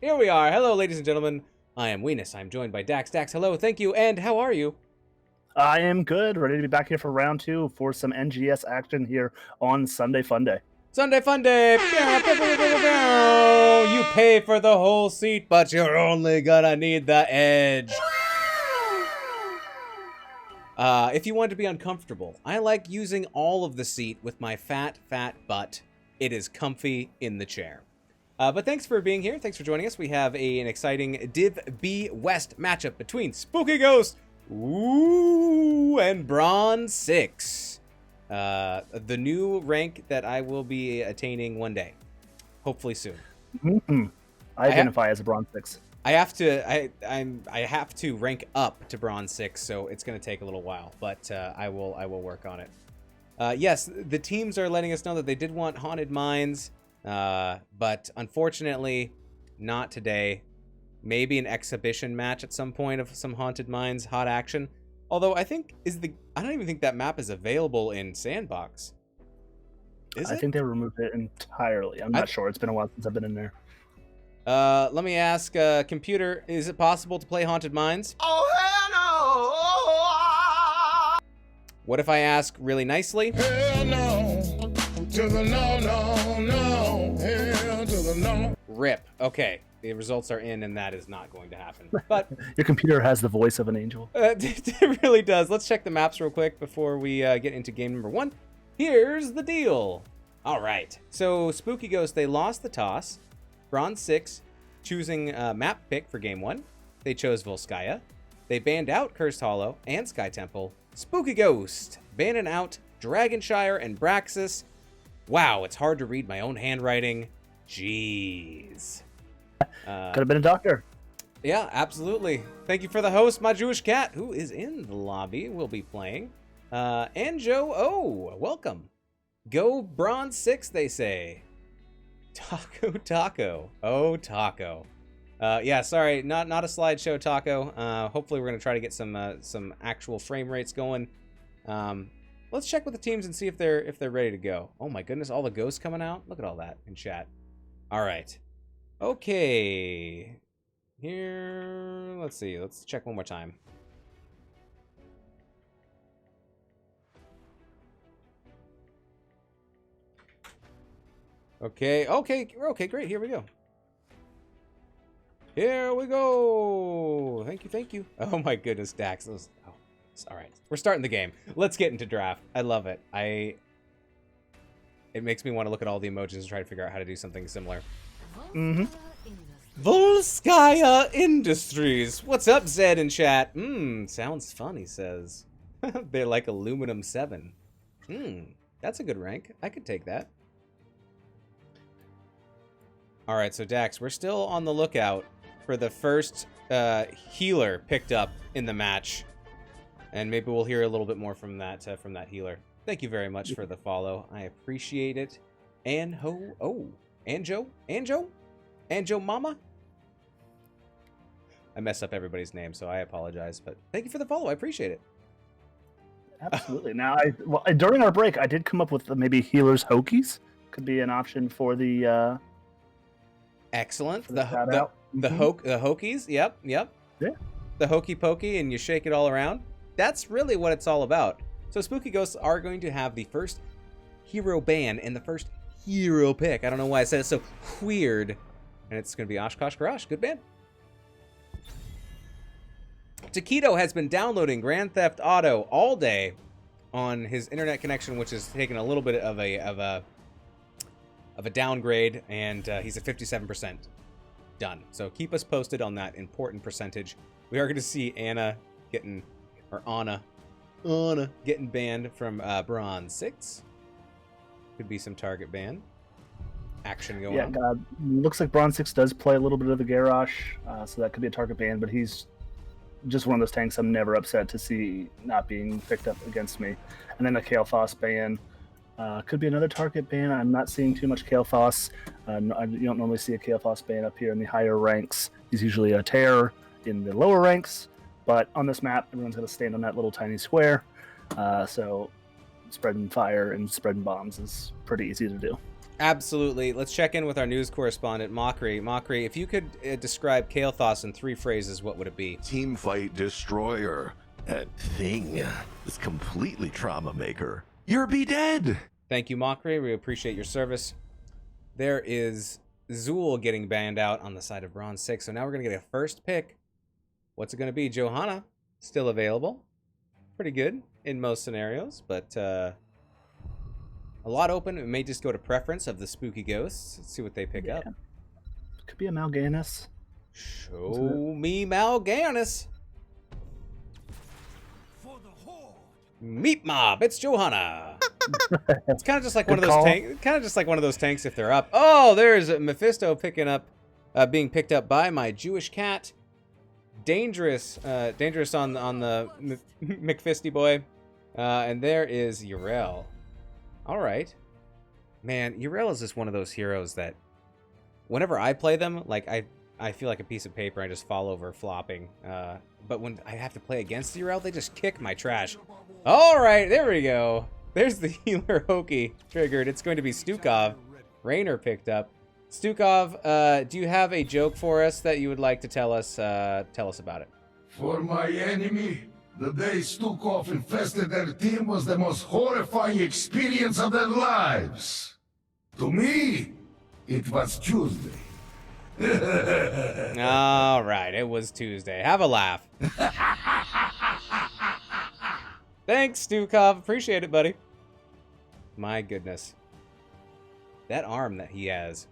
Here we are. Hello, ladies and gentlemen. I am Weenus. I'm joined by Dax. Dax, hello. Thank you. And how are you? I am good. Ready to be back here for round 2 for some NGS action here on Sunday Fun Day. Sunday Fun Day. You pay for the whole seat, but you're only gonna need the edge. If you want to be uncomfortable, I like using all of the seat with my fat butt. It is comfy in the chair. But thanks for being here. Thanks for joining us. We have an exciting Div B West matchup between Spooky Ghost and Bronze6. The new rank that I will be attaining one day. Hopefully soon. Mm-hmm. I identify as a Bronze6. I have to rank up to Bronze6, so it's going to take a little while, but I will work on it. Yes, the teams are letting us know that they did want Haunted Mines, but unfortunately, not today. Maybe an exhibition match at some point of some Haunted Mines hot action. Although I don't even think that map is available in Sandbox. Is it? I think they removed it entirely. I'm not sure. It's been a while since I've been in there. Let me ask, computer, is it possible to play Haunted Mines? Oh, hell no! What if I ask really nicely? Hell no! To the no. Hell to the no. RIP. Okay, the results are in, and that is not going to happen. But Your computer has the voice of an angel. It really does. Let's check the maps real quick before we get into game number 1. Here's the deal. All right, so Spooky Ghost, they lost the toss. Bronze6 choosing map pick for game 1. They chose Volskaya. They banned out Cursed Hollow and Sky Temple. Spooky Ghost banning out Dragonshire and Braxis. Wow, it's hard to read my own handwriting. Jeez. Could have been a doctor. Yeah, absolutely. Thank you for the host, my Jewish cat, who is in the lobby. Will be playing. Anjo, welcome. Go Bronze6, they say. Taco. Oh, Taco. Yeah, sorry, not a slideshow, Taco. Hopefully we're gonna try to get some actual frame rates going. Let's check with the teams and see if they're ready to go. Oh my goodness, all the ghosts coming out. Look at all that in chat. All right. Okay. Here, let's see. Let's check one more time. Okay, great. Here we go. Thank you. Oh my goodness, Dax. All right. We're starting the game. Let's get into draft. I love it. It makes me want to look at all the emojis and try to figure out how to do something similar. Mm-hmm. Volskaya Industries. What's up, Zed in chat? Sounds fun, he says. They're like Aluminum 7. That's a good rank. I could take that. All right, so Dax, we're still on the lookout for the first healer picked up in the match, and maybe we'll hear a little bit more from that healer. Thank you very much for the follow. I appreciate it. Anjo Mama. I mess up everybody's name, so I apologize, but thank you for the follow. I appreciate it. Absolutely. Now, during our break, I did come up with maybe healers Hokies. Could be an option for the. Excellent. For the Hokies. Yep. Yeah. The hokey pokey, and you shake it all around. That's really what it's all about. So Spooky Ghosts are going to have the first hero ban and the first hero pick. I don't know why I said it so weird. And it's going to be Oshkosh Garage. Good band. Taquito has been downloading Grand Theft Auto all day on his internet connection, which has taken a little bit of a downgrade, and he's at 57% done. So keep us posted on that important percentage. We are going to see Anna getting banned from Bronze6. Could be some target ban action going on. Yeah, looks like Bronze6 does play a little bit of the Garrosh, so that could be a target ban, but he's just one of those tanks I'm never upset to see not being picked up against me. And then a Kael'thas ban. Could be another target ban. I'm not seeing too much Kael'thas. You don't normally see a Kael'thas ban up here in the higher ranks. He's usually a terror in the lower ranks, but on this map, everyone's going to stand on that little tiny square. So spreading fire and spreading bombs is pretty easy to do. Absolutely. Let's check in with our news correspondent, Mockery. Mockery, if you could describe Kael'thas in 3 phrases, what would it be? Teamfight destroyer. That thing is completely trauma maker. You're be dead. Thank you, Mockery. We appreciate your service. There is Zool getting banned out on the side of Bronze 6. So now we're going to get a first pick. What's it going to be? Johanna, still available. Pretty good in most scenarios, but a lot open. It may just go to preference of the spooky ghosts. Let's see what they pick up. Could be a Mal'Ganis. Show me Mal'Ganis. Meat Mob, it's Johanna. It's kind of just like one of those tanks. Kind of just like one of those tanks if they're up. Oh, there's Mephisto being picked up by my Jewish cat. Dangerous on the McFisty boy. And there is Yrel. All right, man. Yrel is just one of those heroes that, whenever I play them, like I feel like a piece of paper. I just fall over flopping. But when I have to play against Yrel, they just kick my trash. All right, there we go. There's the healer Hokey triggered. It's going to be Stukov. Rainer picked up. Stukov, do you have a joke for us that you would like to tell us? Tell us about it. For my enemy, the day Stukov infested their team was the most horrifying experience of their lives. To me, it was Tuesday. All right, it was Tuesday. Have a laugh. Thanks, Stukov. Appreciate it, buddy. My goodness. That arm that he has.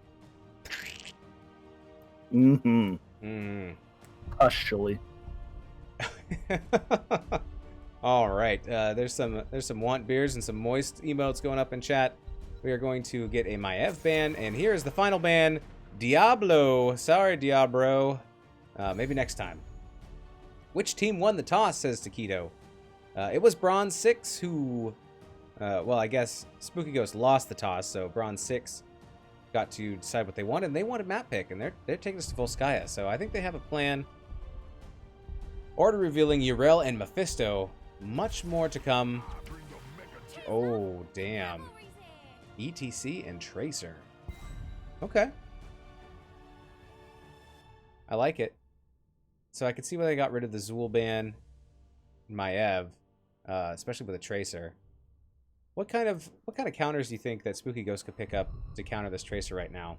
Mm-hmm. Pushly. All right. There's some want beers and some moist emotes going up in chat. We are going to get a Maev ban, and here is the final ban. Diablo. Sorry, Diablo. Maybe next time. Which team won the toss, says Taquito. It was Bronze 6 who... well, I guess Spooky Ghost lost the toss, so Bronze 6 got to decide what they wanted, and they wanted map pick, and they're taking us to Volskaya, so I think they have a plan. Order revealing Yrel and Mephisto. Much more to come. Oh, damn. ETC and Tracer. Okay. I like it. So I can see why they got rid of the Zool ban, Maev, especially with a Tracer. What kind of counters do you think that Spooky Ghost could pick up to counter this Tracer right now?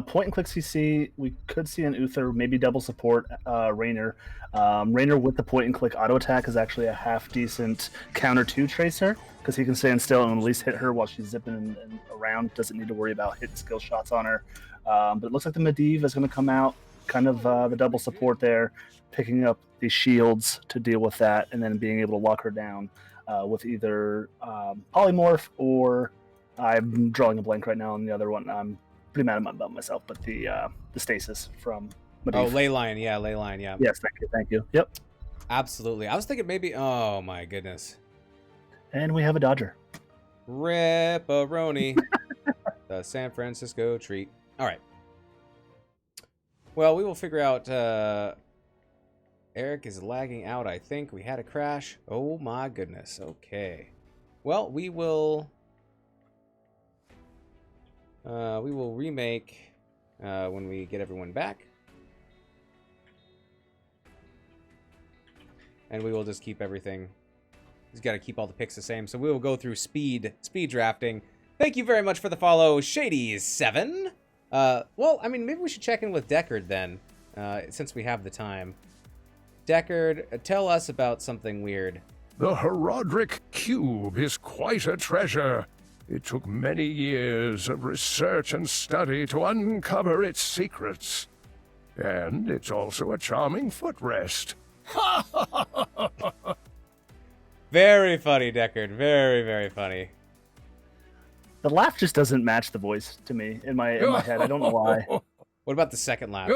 Point and click CC, we could see an Uther, maybe double support Rainer. Rainer with the point and click auto attack is actually a half decent counter to Tracer, because he can stand still and at least hit her while she's zipping and around. Doesn't need to worry about hitting skill shots on her. But it looks like the Medivh is going to come out, kind of the double support there, picking up the shields to deal with that, and then being able to lock her down with either Polymorph or, I'm drawing a blank right now on the other one. I'm pretty mad about myself, but the stasis from Medivh. Oh, Leyline, yeah. Yes, thank you. Yep. Absolutely. I was thinking maybe, oh my goodness. And we have a Dodger. Ripperoni. The San Francisco treat. All right. Well, we will figure out. Eric is lagging out, I think. We had a crash. Oh my goodness. Okay. Well, we will remake when we get everyone back. And we will just keep everything. He's got to keep all the picks the same. So we will go through speed drafting. Thank you very much for the follow, Shady7. Well, I mean, maybe we should check in with Deckard then, since we have the time. Deckard, tell us about something weird. The Herodric Cube is quite a treasure. It took many years of research and study to uncover its secrets. And it's also a charming footrest. Very funny, Deckard. Very, very funny. The laugh just doesn't match the voice to me in my head. I don't know why. What about the second laugh?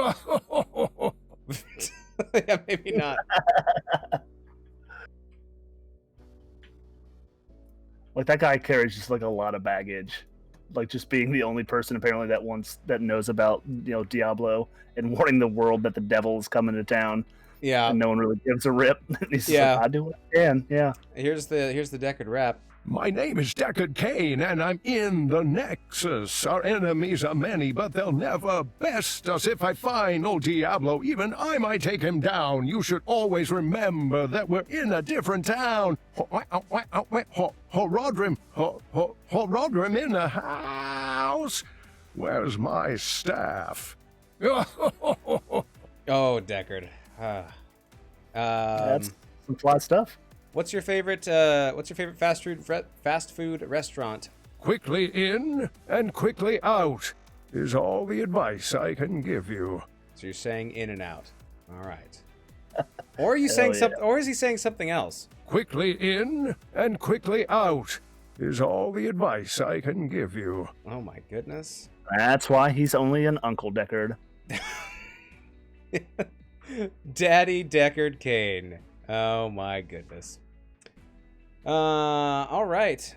Yeah, maybe not. Like, that guy carries just like a lot of baggage. Like, just being the only person apparently that knows about, Diablo and warning the world that the devil is coming to town. Yeah. And no one really gives a rip. He's like, I do what I can. Yeah. Here's the Deckard rap. My name is Deckard Cain, and I'm in the Nexus. Our enemies are many, but they'll never best us. If I find old Diablo, even I might take him down. You should always remember that we're in a different town. Rodrim in the house? Where's my staff? Oh, Deckard. That's some fly stuff. What's your favorite fast food restaurant? Quickly in and quickly out is all the advice I can give you. So you're saying in and out. All right. Or are you saying something? Or is he saying something else? Quickly in and quickly out is all the advice I can give you. Oh my goodness. That's why he's only an Uncle Deckard. Daddy Deckard Cain. Oh my goodness. All right.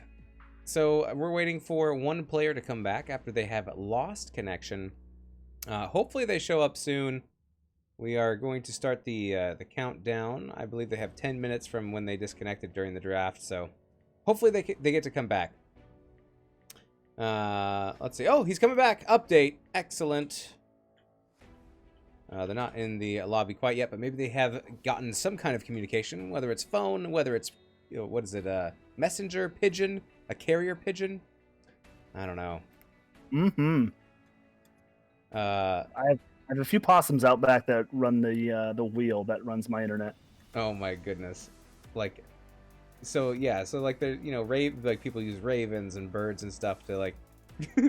So we're waiting for one player to come back after they have lost connection. Hopefully they show up soon. We are going to start the countdown. I believe they have 10 minutes from when they disconnected during the draft. So hopefully they get to come back. Let's see. Oh, he's coming back. Update. Excellent. They're not in the lobby quite yet, but maybe they have gotten some kind of communication, whether it's phone, whether it's, what is it, messenger pigeon, a carrier pigeon? I don't know. Mm-hmm. I have a few possums out back that run the wheel that runs my internet. Oh my goodness. Like, so yeah, so like they're, like people use ravens and birds and stuff to like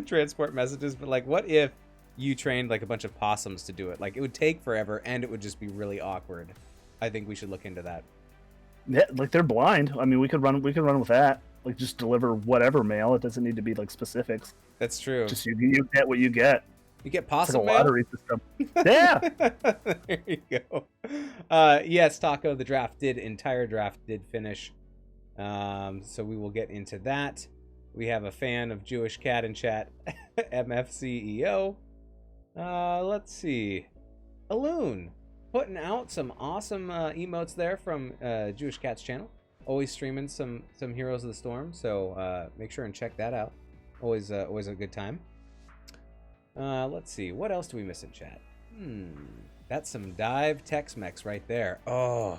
transport messages, but like what if you trained like a bunch of possums to do it? Like it would take forever and it would just be really awkward. I think we should look into that. Yeah, like they're blind. I mean, we could run with that. Like just deliver whatever mail. It doesn't need to be like specifics. That's true. Just you get what you get. You get It's possum like a lottery system. Yeah. There you go. Yes, Taco, the entire draft did finish. So we will get into that. We have a fan of Jewish Cat in chat, MFCEO. Let's see. Aloon putting out some awesome emotes there from Jewish Cat's channel. Always streaming some Heroes of the Storm, so make sure and check that out. Always a good time. Let's see. What else do we miss in chat? That's some Dive Tex-Mex right there. Oh.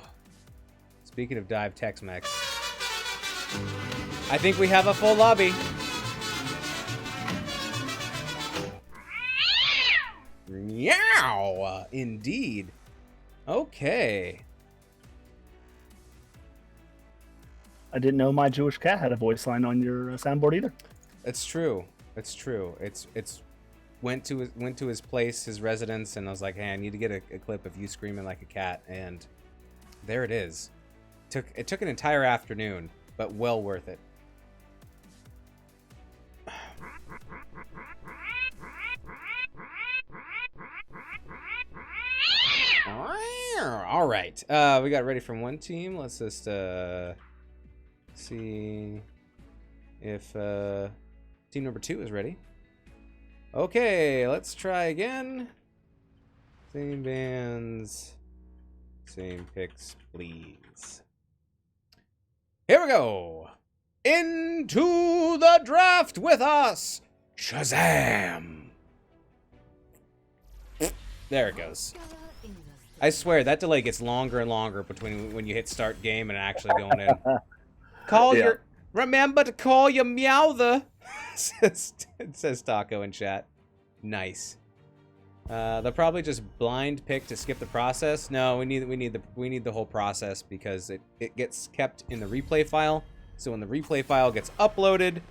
Speaking of Dive Tex-Mex, I think we have a full lobby. Meow! Indeed. Okay. I didn't know my Jewish cat had a voice line on your soundboard either. It's true. It's true. It's went to his place, his residence, and I was like, hey, I need to get a clip of you screaming like a cat, and there it is. It took an entire afternoon, but well worth it. All right. We got ready from one team. Let's just see if team number 2 is ready. Okay, let's try again. Same bands, same picks, please. Here we go. Into the draft with us, Shazam. There it goes. I swear that delay gets longer and longer between when you hit start game and actually going in. Remember to call your meowther. says Taco in chat. Nice. They'll probably just blind pick to skip the process. No, we need the whole process because it gets kept in the replay file. So when the replay file gets uploaded,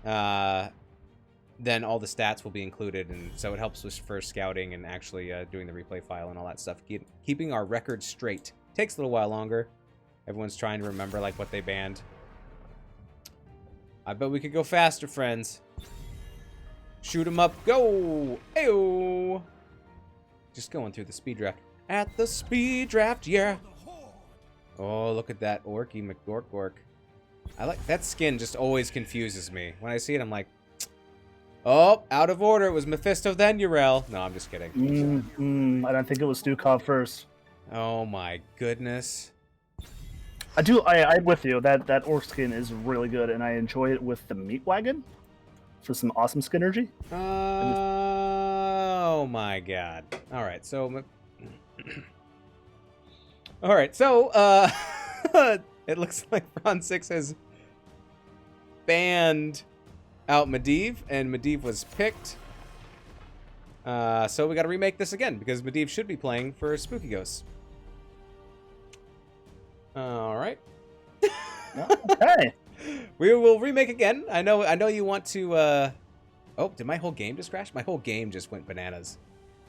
then all the stats will be included, and so it helps us for scouting and actually doing the replay file and all that stuff. Keeping our record straight takes a little while longer. Everyone's trying to remember like what they banned. I bet we could go faster, friends. Shoot 'em up, go! Ayo! Just going through the speed draft. At the speed draft, yeah! Oh, look at that Orky McGork. I like that skin, just always confuses me. When I see it, I'm like, oh, out of order. It was Mephisto, then Uriel. No, I'm just kidding. I don't think it was Stukov first. Oh my goodness. I'm with you. That orc skin is really good, and I enjoy it with the meat wagon for some awesome skinergy. Oh my god. All right, so all right, so it looks like Bronze6 has banned out Medivh, and Medivh was picked. So we got to remake this again because Medivh should be playing for Spooky Ghosts. All right. Okay. We will remake again. I know you want to. Oh, did my whole game just crash? My whole game just went bananas.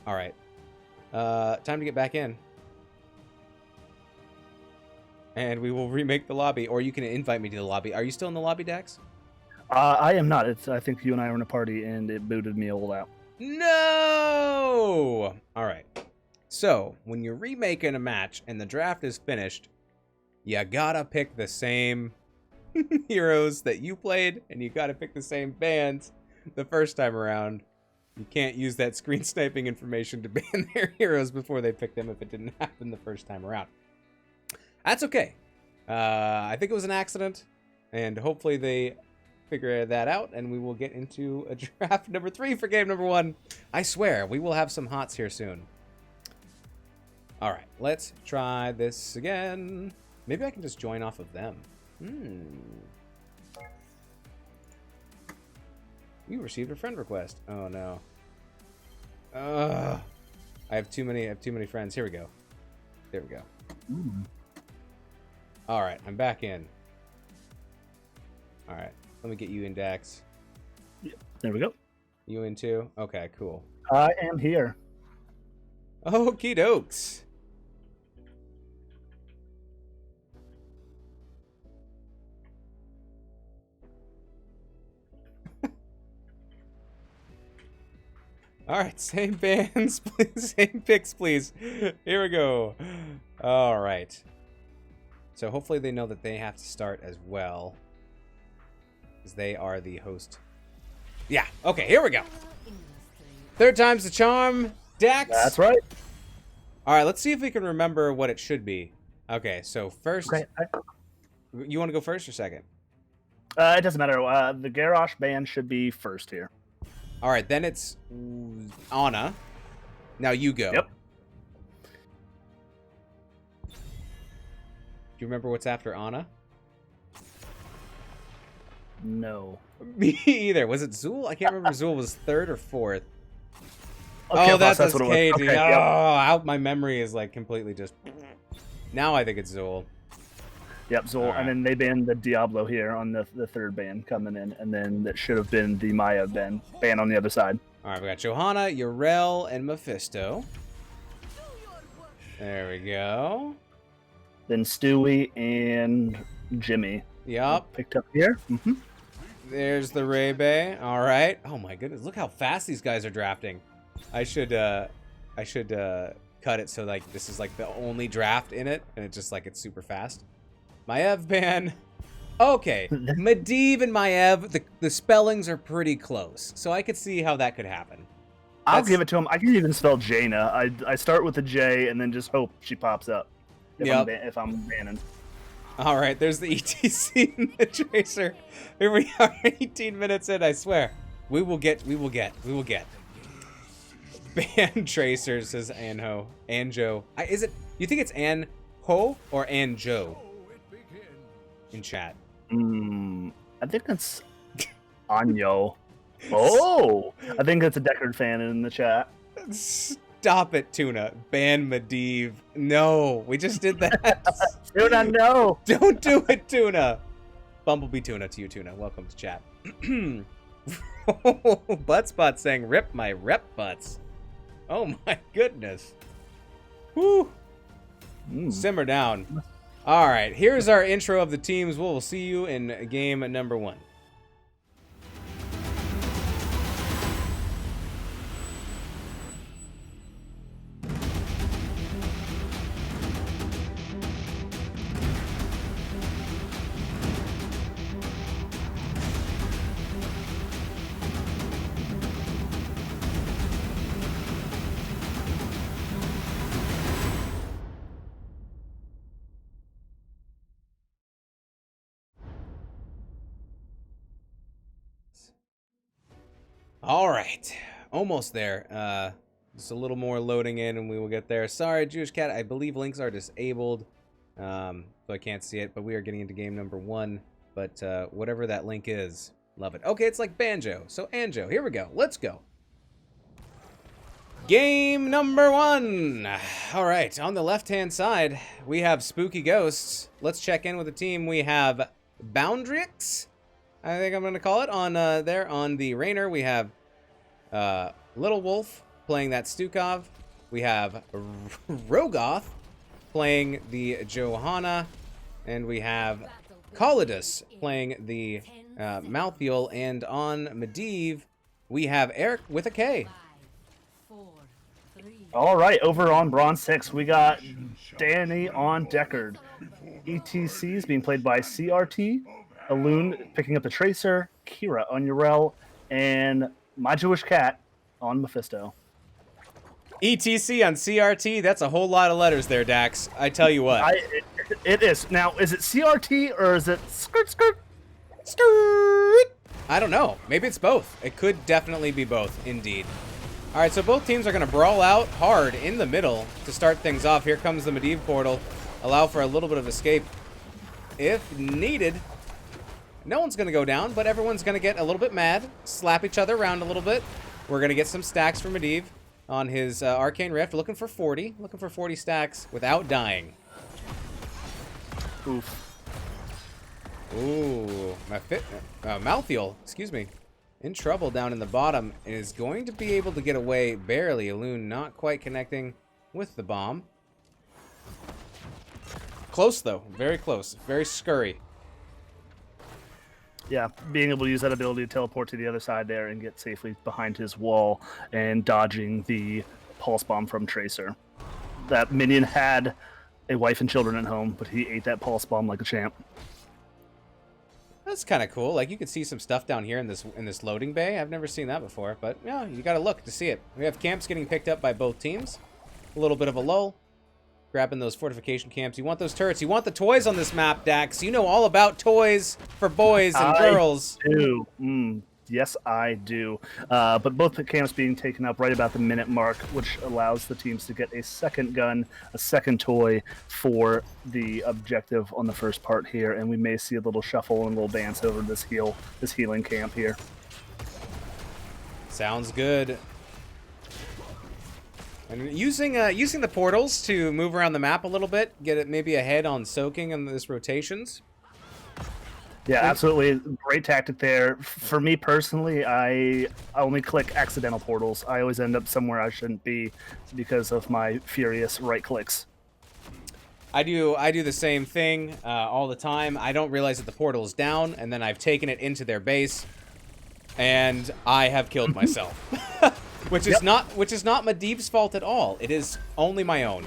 All right. Time to get back in. And we will remake the lobby, or you can invite me to the lobby. Are you still in the lobby, Dax? I am not. I think you and I were in a party, and it booted me all out. No! All right. So, when you're remaking a match and the draft is finished, you gotta pick the same heroes that you played, and you gotta pick the same bands the first time around. You can't use that screen sniping information to ban their heroes before they pick them if it didn't happen the first time around. That's okay. I think it was an accident, and hopefully they figure that out, and we will get into a draft number 3 for game number 1. I swear, we will have some hots here soon. All right, let's try this again. Maybe I can just join off of them. You received a friend request. Oh no. I have too many friends. Here we go. There we go. All right, I'm back in. All right, let me get you in, Dax. There we go. You in too? Okay, cool. I am here. Okie dokes. All right, same bands, please. Same picks, please. Here we go. All right. So hopefully they know that they have to start as well, because they are the host. Yeah. Okay. Here we go. Third time's the charm. Dax. That's right. All right. Let's see if we can remember what it should be. Okay. So first, Okay. you want to go first or second? It doesn't matter. The Garrosh band should be first here. All right. Then it's Anna. Now you go. Yep. Do you remember what's after Anna? No. Me either. Was it Zool? I can't remember. Zool was third or fourth. Okay, Oh, that's what it was. Katie. Okay, Oh, yep. out my memory is like completely just. Now I think it's Zool. Yep, Zol. Alright. And then they banned the Diablo here on the third band coming in, and then that should have been the Maya ban on the other side. All right, we got Johanna, Yrel, and Mephisto. There we go. Then Stewie and Jimmy Yup. picked up here. There's the Rebe. All right. Oh my goodness, look how fast these guys are drafting. I should cut it so like this is like the only draft in it, and it's just like it's super fast. Maev ban. Okay, Medivh and Maev, the spellings are pretty close, so I could see how that could happen. I'll give it to him. I can even spell Jaina. I start with a J and then just hope she pops up if I'm banning. All right, there's the ETC and the Tracer. Here we are, 18 minutes in. I swear, we will get. Ban Tracer, says Anho. Anjo. Is it? You think it's Anho or Anjo? In chat. I think it's Anyo. Oh, I think that's a Deckard fan in the chat. Stop it, Tuna. Ban Medivh. No, we just did that. Tuna, no. Don't do it, Tuna. Bumblebee Tuna to you, Tuna. Welcome to chat. Buttspot saying, rip my rep butts. Oh my goodness. Whew. Simmer down. All right, here's our intro of the teams. We'll see you in game number 1. All right, almost there. Just a little more loading in, and we will get there. Sorry, Jewish Cat. I believe links are disabled, so I can't see it. But we are getting into game number 1. But whatever that link is, love it. Okay, it's like Banjo. So Anjo, here we go. Let's go. Game number 1. All right, on the left-hand side, we have Spooky Ghosts. Let's check in with the team. We have Boundrix, I think I'm going to call it, on there. On the Rainer, we have Little Wolf playing that Stukov. We have Rogoth playing the Johanna. And we have Kalidus playing the Malthiel. And on Medivh, we have Eric with a K. All right, over on Bronze 6, we got Danny on Deckard. ETC is being played by CRT, Alun picking up the Tracer, Kira on Urel, and my Jewish Cat on Mephisto. ETC on CRT, that's a whole lot of letters there, Dax. I tell you what. It is. Now, is it CRT or is it skirt, skirt? Skirt! I don't know. Maybe it's both. It could definitely be both, indeed. All right, so both teams are going to brawl out hard in the middle to start things off. Here comes the Medivh portal. Allow for a little bit of escape if needed. No one's going to go down, but everyone's going to get a little bit mad, slap each other around a little bit. We're going to get some stacks for Medivh on his Arcane Rift. Looking for 40 stacks without dying. Oof. Ooh, Malthiel, excuse me. In trouble down in the bottom, is going to be able to get away barely. Alun not quite connecting with the bomb. Close, though. Very close. Very scurry. Yeah, being able to use that ability to teleport to the other side there and get safely behind his wall and dodging the pulse bomb from Tracer. That minion had a wife and children at home, but he ate that pulse bomb like a champ. That's kind of cool. Like, you can see some stuff down here in this loading bay. I've never seen that before, but yeah, you got to look to see it. We have camps getting picked up by both teams. A little bit of a lull. Grabbing those fortification camps. You want those turrets. You want the toys on this map, Dax. You know all about toys for boys and girls. I do. Yes, I do. But both the camps being taken up right about the minute mark, which allows the teams to get a second gun, a second toy for the objective on the first part here, and we may see a little shuffle and a little dance over this healing camp here. Sounds good. And using the portals to move around the map a little bit, get it maybe ahead on soaking in this rotations. Yeah, absolutely. Great tactic there. For me personally, I only click accidental portals. I always end up somewhere I shouldn't be because of my furious right clicks. I do the same thing all the time. I don't realize that the portal is down, and then I've taken it into their base, and I have killed myself. Which is not Medivh's fault at all. It is only my own.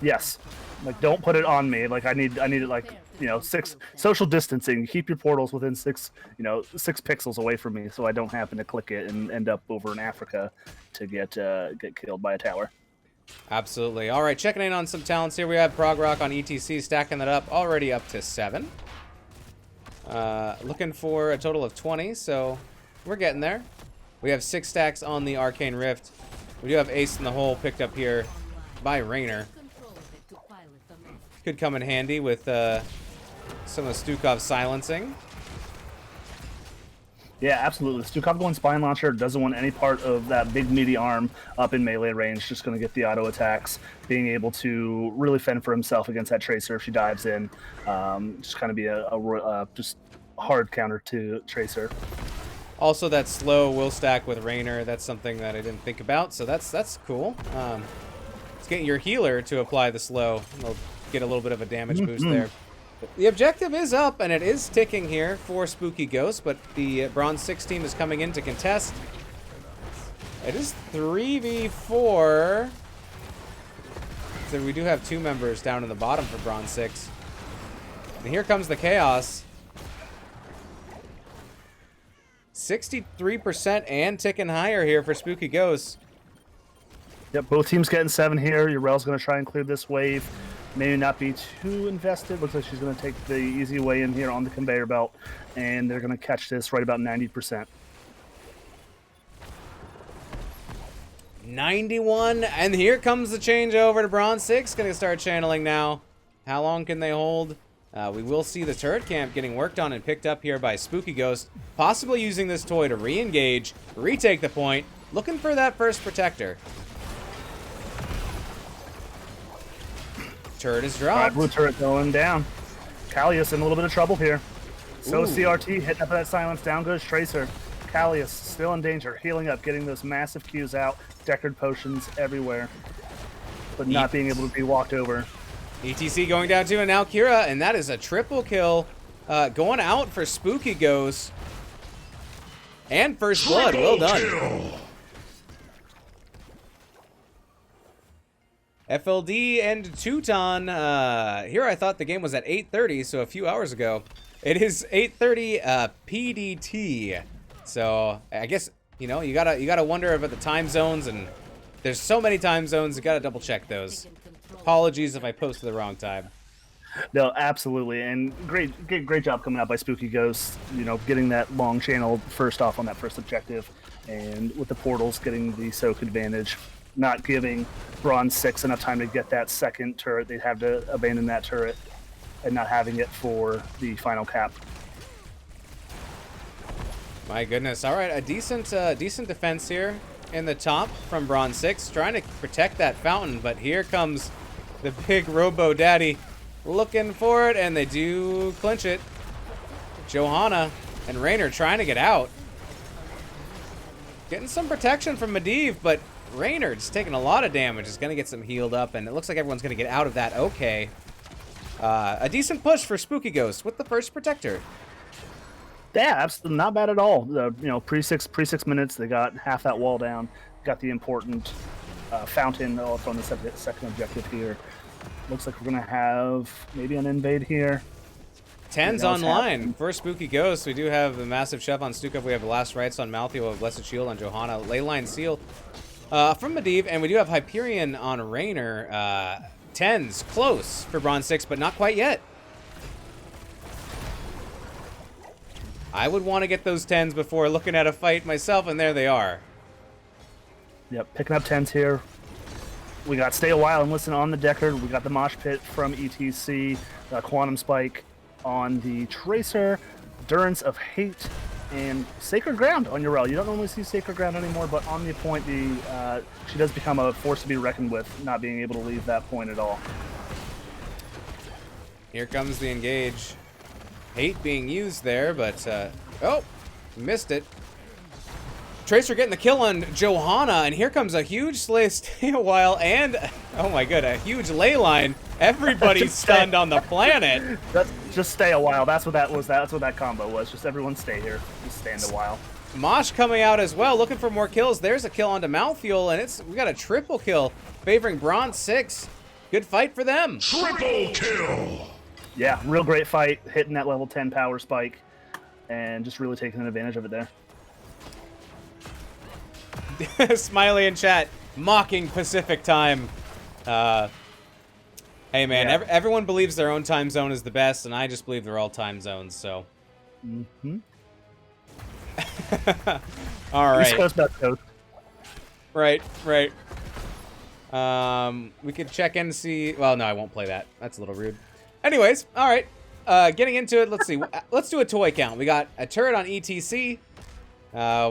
Yes. Like, don't put it on me. Like, I need it, like, you know, 6 social distancing. Keep your portals within 6 pixels away from me so I don't happen to click it and end up over in Africa to get killed by a tower. Absolutely. All right, checking in on some talents here. We have Prog Rock on ETC, stacking that up, already up to 7. Looking for a total of 20, so we're getting there. We have 6 stacks on the Arcane Rift. We do have Ace in the Hole picked up here by Rainer. Could come in handy with some of Stukov's silencing. Yeah, absolutely. Stukov going Spine Launcher, doesn't want any part of that big meaty arm up in melee range, just going to get the auto attacks, being able to really fend for himself against that Tracer if she dives in. Just kind of be a just hard counter to Tracer. Also, that slow will stack with Rainer. That's something that I didn't think about, so that's cool. It's getting your healer to apply the slow. They'll get a little bit of a damage boost there. The objective is up, and it is ticking here for Spooky Ghost, but the Bronze 6 team is coming in to contest. It is 3v4. So we do have 2 members down in the bottom for Bronze 6. And here comes the chaos. 63% and ticking higher here for Spooky Ghost. Yep, both teams getting 7 here. Urel's going to try and clear this wave. Maybe not be too invested. Looks like she's going to take the easy way in here on the conveyor belt. And they're going to catch this right about 90%. 91, and here comes the change over to Bronze 6. Gonna start channeling now. How long can they hold? We will see the turret camp getting worked on and picked up here by Spooky Ghost, possibly using this toy to re-engage, retake the point, looking for that first protector. Turret is dropped. Blue turret going down. Callius in a little bit of trouble here. So CRT hitting up that silence. Down goes Tracer. Callius still in danger, healing up, getting those massive Qs out. Deckard potions everywhere, but not being able to be walked over. ETC going down too, and now Kira, and that is a triple kill. Going out for Spooky Ghost. And first blood, well done. FLD and Teuton. Here I thought the game was at 8:30, so a few hours ago. It is 8:30 PDT. So I guess, you know, you gotta wonder about the time zones, and there's so many time zones, you gotta double check those. Apologies if I posted the wrong time. No, absolutely, and great job coming out by Spooky Ghost. You know, getting that long channel first off on that first objective, and with the portals getting the soak advantage, not giving Bronze 6 enough time to get that second turret. They'd have to abandon that turret, and not having it for the final cap. My goodness! All right, a decent defense here in the top from Bronze 6, trying to protect that fountain, but here comes the big Robo Daddy looking for it, and they do clinch it. Johanna and Raynor trying to get out. Getting some protection from Medivh, but Raynor just taking a lot of damage. Is going to get some healed up, and it looks like everyone's going to get out of that okay. A decent push for Spooky Ghost with the first protector. Yeah, absolutely not bad at all. You know, pre six minutes, they got half that wall down. Got the important fountain up on the second objective here. Looks like we're gonna have maybe an invade here. 10's online for Spooky Ghost. We do have the massive shove on Stukov. We have the last rights on Malthy. We have Blessed Shield on Johanna. Leyline Seal from Medivh, and we do have Hyperion on Raynor. 10's close for Bronze 6, but not quite yet. I would want to get those 10's before looking at a fight myself, and there they are. Yep, picking up 10's here. We got Stay a While and Listen on the Deckard. We got the Mosh Pit from ETC. Quantum Spike on the Tracer. Durance of Hate and Sacred Ground on Yrel. You don't normally see Sacred Ground anymore, but on the point, she does become a force to be reckoned with, not being able to leave that point at all. Here comes the engage. Hate being used there, but oh, missed it. Tracer getting the kill on Johanna, and here comes a huge Stay a While, and oh my god, a huge Leyline. Everybody's stunned on the planet. Just Stay a While. That's what that was. That's what that combo was. Just everyone stay here. Just stand a while. Mosh coming out as well, looking for more kills. There's a kill onto Mouthfeel, and we got a triple kill favoring Bronze 6. Good fight for them. Triple kill! Yeah, real great fight, hitting that level 10 power spike, and just really taking advantage of it there. Smiley in chat, mocking Pacific time. Hey man, Yeah. everyone believes their own time zone is the best, and I just believe they're all time zones, so. Mm-hmm. All right. East Coast, West Coast. Right. We could check in and see. Well, no, I won't play that. That's a little rude. Anyways, all right. Getting into it, let's see. Let's do a toy count. We got a turret on ETC.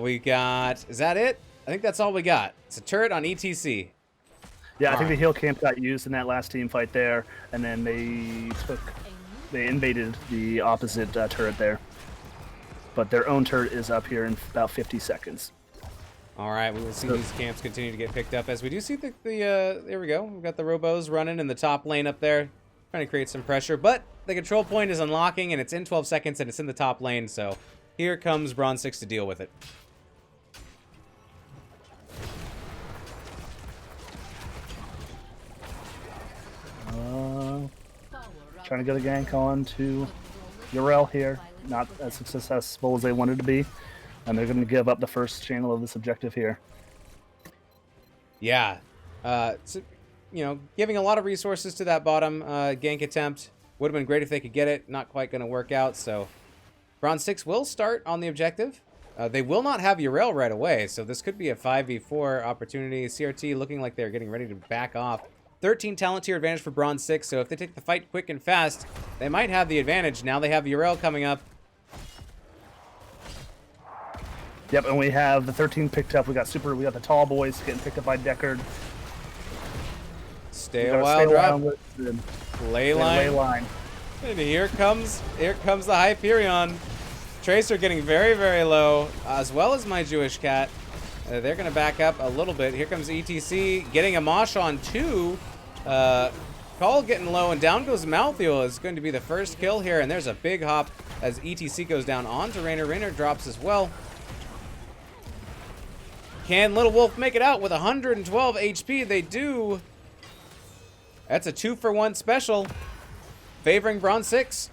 We got. Is that it? I think that's all we got. It's a turret on ETC. Yeah, I think the heal camp got used in that last team fight there, and then they invaded the opposite turret there. But their own turret is up here in about 50 seconds. All right, we will see these camps continue to get picked up as we do see there we go. We've got the Robos running in the top lane up there, trying to create some pressure, but the control point is unlocking, and it's in 12 seconds, and it's in the top lane, so here comes Bronze 6 to deal with it. Trying to get a gank on to Yrel here. Not as successful as they wanted to be. And they're going to give up the first channel of this objective here. Yeah. So, you know, giving a lot of resources to that bottom gank attempt. Would have been great if they could get it. Not quite going to work out, so Bronze 6 will start on the objective. They will not have Yrel right away, so this could be a 5v4 opportunity. CRT looking like they're getting ready to back off. 13 talent tier advantage for Bronze 6, so if they take the fight quick and fast, they might have the advantage. Now they have Yrel coming up. Yep, and we have the 13 picked up. We got the tall boys getting picked up by Deckard. Stay a while drop. Ley Ley line. line. And here comes the Hyperion. Tracer getting very, very low, as well as my Jewish cat. They're going to back up a little bit. Here comes ETC getting a mosh on 2. Call getting low, and down goes Malthiel. Is going to be the first kill here, and there's a big hop as ETC goes down onto Raynor. Raynor drops as well. Can Little Wolf make it out with 112 HP? They do. That's a 2-for-1 special, favoring Bronze 6.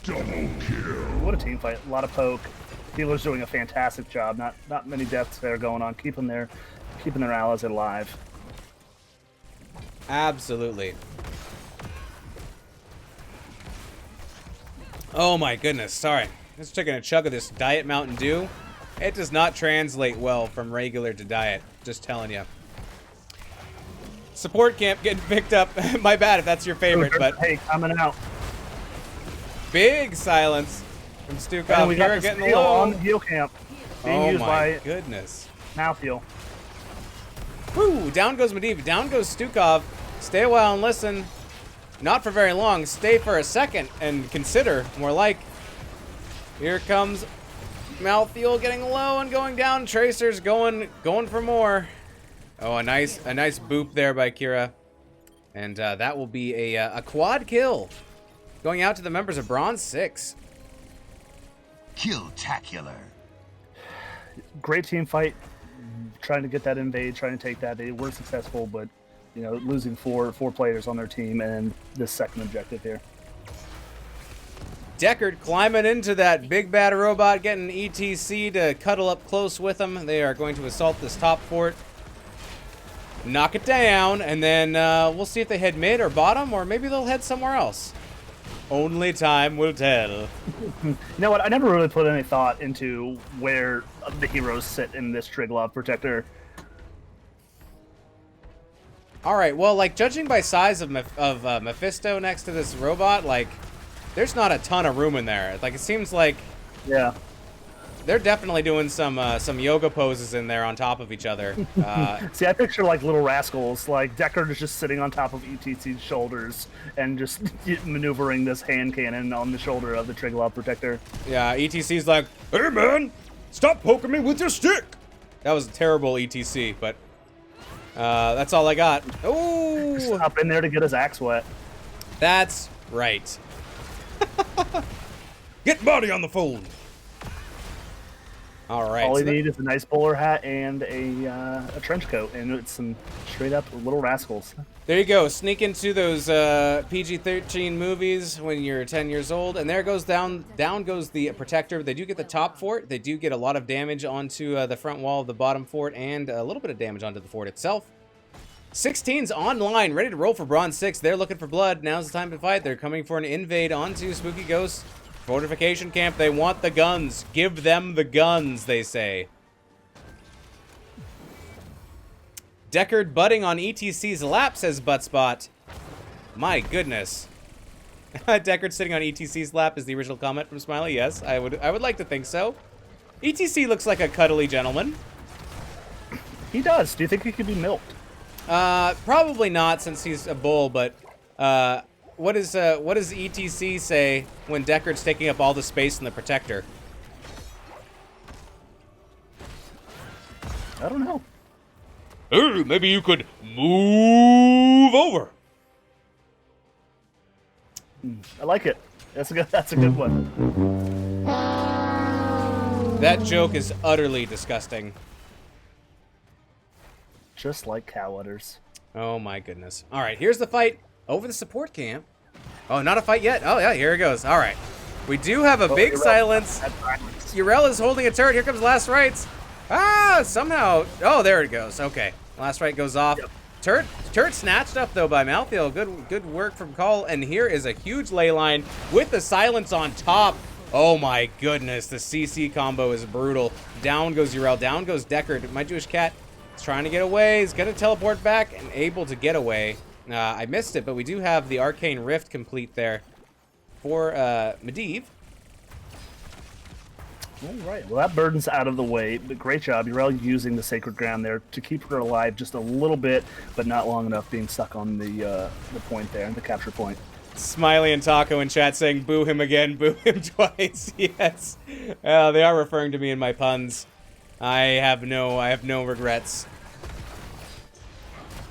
Double kill. What a team fight. A lot of poke. Healer's doing a fantastic job. Not many deaths there going on. Keeping their allies alive. Absolutely. Oh my goodness. Sorry. Just taking a chug of this Diet Mountain Dew. It does not translate well from regular to diet. Just telling you. Support camp getting picked up. My bad if that's your favorite, but hey, coming out. Big silence from Stukov. And we got Kira the getting steal low. on the heal camp. Being Oh used my by goodness. Malthiel. Woo! Down goes Medivh. Down goes Stukov. Stay a while and listen. Not for very long. Stay for a second and consider. More like. Here comes Malthiel getting low and going down. Tracer's going for more. Oh, a nice boop there by Kira. And that will be a quad kill. Going out to the members of Bronze 6. Kill-tacular. Great team fight. Trying to get that invade, trying to take that. They were successful, but losing four players on their team and this second objective here. Deckard climbing into that big bad robot, getting ETC to cuddle up close with him. They are going to assault this top fort. Knock it down, and then we'll see if they head mid or bottom, or maybe they'll head somewhere else. Only time will tell. You know what? I never really put any thought into where the heroes sit in this Triglav Protector. All right, well, like, judging by size of Mephisto next to this robot, like, there's not a ton of room in there. Like, it seems like Yeah. they're definitely doing some yoga poses in there on top of each other. See, I picture like little rascals. Like Deckard is just sitting on top of ETC's shoulders and just maneuvering this hand cannon on the shoulder of the Triglav Protector. Yeah, ETC's like, hey man, stop poking me with your stick. That was a terrible ETC, but that's all I got. Oh, Up in there to get his axe wet. that's right. Get body on the phone. All right. All so you need is a nice bowler hat and a trench coat, and it's some straight up little rascals. there you go. Sneak into those PG-13 movies when you're 10 years old, and there goes down goes the protector. They do get the top fort. They do get a lot of damage onto the front wall of the bottom fort, and a little bit of damage onto the fort itself. 16's online, ready to roll for Bronze 6. They're looking for blood. Now's the time to fight. They're coming for an invade onto Spooky Ghost fortification camp. They want the guns. Give them the guns, they say. Deckard butting on ETC's lap, says Buttspot. My goodness. Deckard sitting on ETC's lap is the original comment from Smiley. Yes, I would like to think so. ETC looks like a cuddly gentleman. He does. Do you think he could be milked? Probably not, since he's a bull, but what does ETC say when Deckard's taking up all the space in the protector? I don't know. Hey, maybe you could move over. I like it. That's a good one. That joke is utterly disgusting. Just like cow udders. Oh my goodness. All right, here's the fight over the support camp. Oh, not a fight yet? Oh yeah, here it goes. All right. We do have a big Yrel. silence. Yrel is holding a turret. Here comes Last Rites. Ah, somehow. Oh, there it goes. Okay. Last Rite goes off. Yep. Turret snatched up, though, by Malthiel. Good work from Call. And here is a huge ley line with the silence on top. Oh my goodness, the CC combo is brutal. Down goes Urel, down goes Deckard. My Jewish cat is trying to get away. He's going to teleport back and able to get away. I missed it, but we do have the Arcane Rift complete there for Medivh. All right, well, that burden's out of the way, but great job. Urel using the Sacred Ground there to keep her alive just a little bit, but not long enough being stuck on the point there, the capture point. Smiley and Taco in chat saying, boo him again, boo him twice. Yes. They are referring to me in my puns. I have no regrets.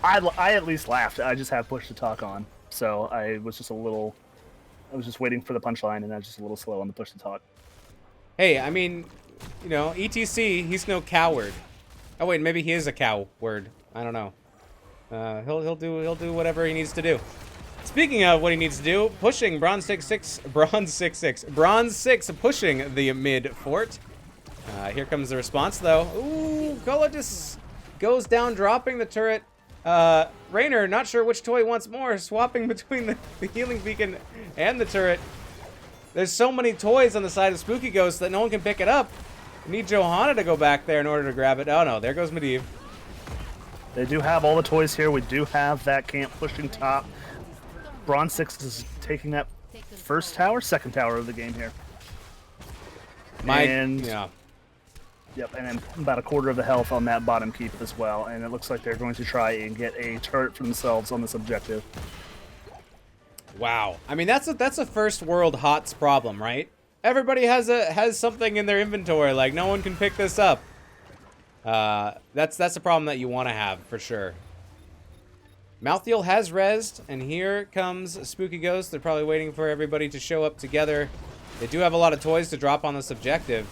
I at least laughed. I just have push to talk on. So I was just waiting for the punchline, and I was just a little slow on the push to talk. Hey, I mean, you know, ETC, he's no coward. Oh wait, maybe he is a coward. I don't know. He'll do whatever he needs to do. Speaking of what he needs to do, pushing Bronze6 pushing the mid fort. Here comes the response though. Ooh, Kola just goes down, dropping the turret. Raynor, not sure which toy wants more, swapping between the healing beacon and the turret. There's so many toys on the side of Spooky Ghost that no one can pick it up. We need Johanna to go back there in order to grab it. Oh no, there goes Medivh. They do have all the toys here. We do have that camp pushing top. Bronze6 is taking that second tower of the game here. Yeah. Yep, and then about a quarter of the health on that bottom keep as well. And it looks like they're going to try and get a turret for themselves on this objective. Wow. I mean, that's a first world HOTS problem, right? Everybody has something in their inventory, like no one can pick this up. That's a problem that you want to have for sure. Malthiel has rezzed, and here comes Spooky Ghost. They're probably waiting for everybody to show up together. They do have a lot of toys to drop on this objective.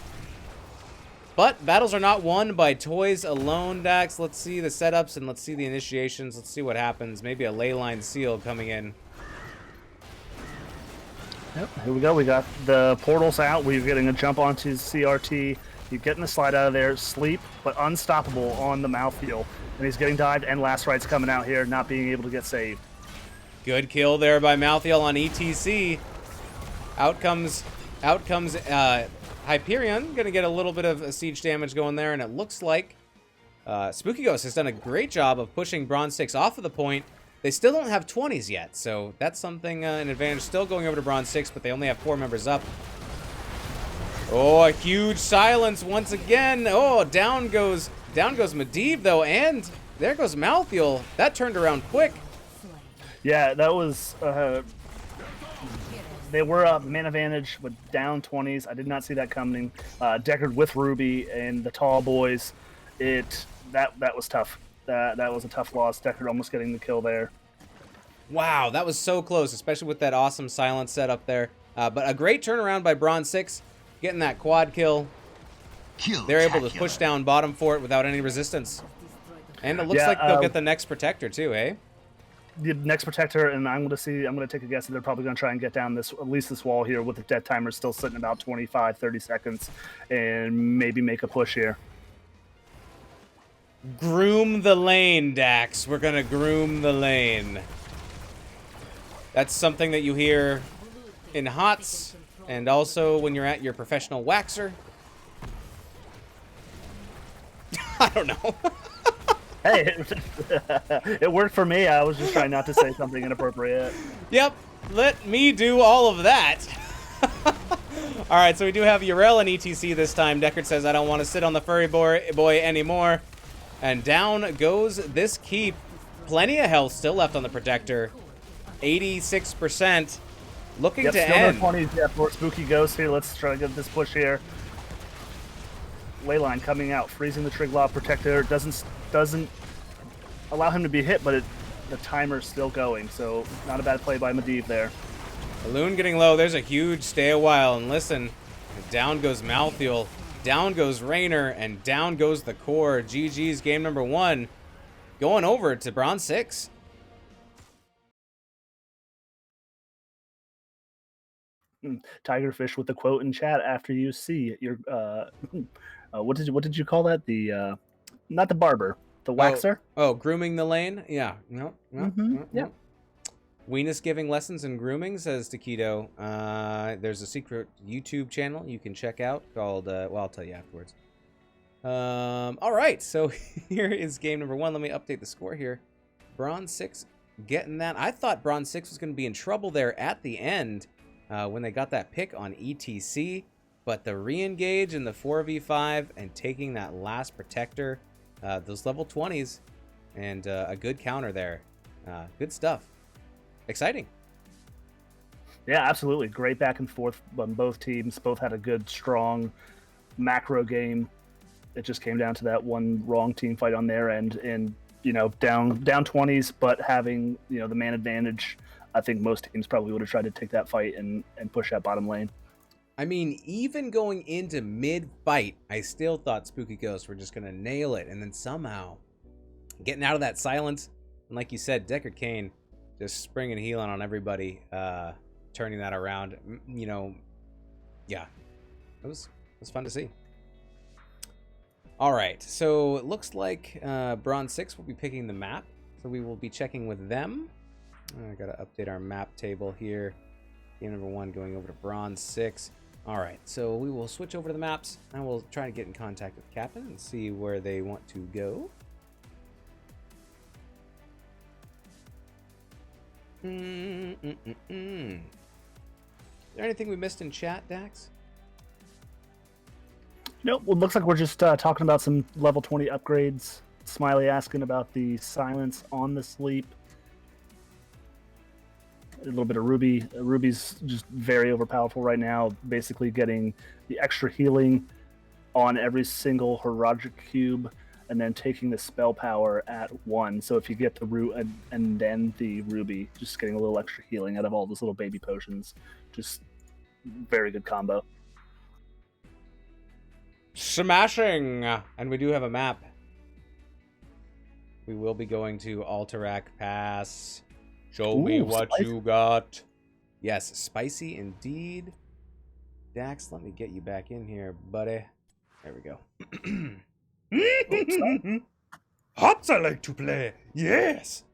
But battles are not won by toys alone, Dax. Let's see the setups and let's see the initiations. Let's see what happens. Maybe a leyline seal coming in. Yep, here we go. We got the portals out. We're getting a jump onto CRT. You're getting the slide out of there. Sleep, but unstoppable on the Malthiel. And he's getting dived, and Last Right's coming out here, not being able to get saved. Good kill there by Malthiel on ETC. Out comes Hyperion. Gonna get a little bit of siege damage going there, and it looks like Spooky Ghost has done a great job of pushing Bronze6 off of the point. They still don't have 20s yet, so that's something, an advantage. Still going over to Bronze6, but they only have 4 members up. Oh, a huge silence once again. Oh, down goes Medivh, though, and there goes Malthiel. That turned around quick. Yeah, that was... they were up man advantage with down 20s. I did not see that coming. Deckard with Ruby and the tall boys. That was tough. That was a tough loss. Deckard almost getting the kill there. Wow, that was so close, especially with that awesome silence set up there. But a great turnaround by Bronze6, getting that quad kill. They're able to push down bottom fort without any resistance. And it looks like they'll get the next protector too, eh? The next protector, and I'm going to take a guess that they're probably going to try and get down at least this wall here with the death timer still sitting about 25, 30 seconds and maybe make a push here. Groom the lane, Dax. We're going to groom the lane. That's something that you hear in HOTS and also when you're at your professional waxer. I don't know. Hey, it worked for me. I was just trying not to say something inappropriate. Yep, let me do all of that. All right, so we do have Urel and ETC this time. Deckard says, I don't want to sit on the furry boy anymore. And down goes this keep. Plenty of health still left on the protector. 86%. Looking to end. Still no 20s yet for Spooky Ghost here. Let's try to get this push here. Leyline coming out, freezing the Triglav protector. Doesn't allow him to be hit, but the timer's still going. So not a bad play by Medivh there. Balloon getting low. There's a huge stay a while. And listen, down goes Malthiel. Down goes Raynor, and down goes the core. GG's game number 1. Going over to Bronze6. Tigerfish with the quote in chat after you see your what did you call that? The not the barber, the waxer. Oh, grooming the lane. Yeah. No. Yeah. Weenus giving lessons in grooming, says Taquito. There's a secret YouTube channel you can check out called, well, I'll tell you afterwards. All right, so here is game number 1. Let me update the score here. Bronze6 getting that. I thought Bronze6 was going to be in trouble there at the end when they got that pick on ETC, but the re-engage in the 4v5 and taking that last protector, those level 20s, and a good counter there. Good stuff. Exciting. Yeah, absolutely. Great back and forth on both teams. Both had a good, strong macro game. It just came down to that one wrong team fight on their end, and down 20s, but having the man advantage. I think most teams probably would have tried to take that fight and push that bottom lane. I mean, even going into mid-fight, I still thought Spooky Ghosts were just going to nail it, and then somehow getting out of that silence, and like you said, Deckard Cain just springing healing on everybody, turning that around. Yeah, it was fun to see. All right, so it looks like Bronze6 will be picking the map, so we will be checking with them. I got to update our map table here. Game number 1 going over to Bronze6. All right, so we will switch over to the maps, and we'll try to get in contact with Captain and see where they want to go. Is there anything we missed in chat, Dax? Nope. Well, it looks like we're just talking about some level 20 upgrades. Smiley asking about the silence on the sleep. A little bit of Ruby. Ruby's just very overpowerful right now, basically getting the extra healing on every single Heroic Cube, and then taking the spell power at 1. So if you get the root and then the Ruby, just getting a little extra healing out of all those little baby potions. Just very good combo. Smashing! And we do have a map. We will be going to Alterac Pass. Show me what you got. Yes, spicy indeed. Dax, let me get you back in here, buddy. There we go. Hops I like to play. Yes.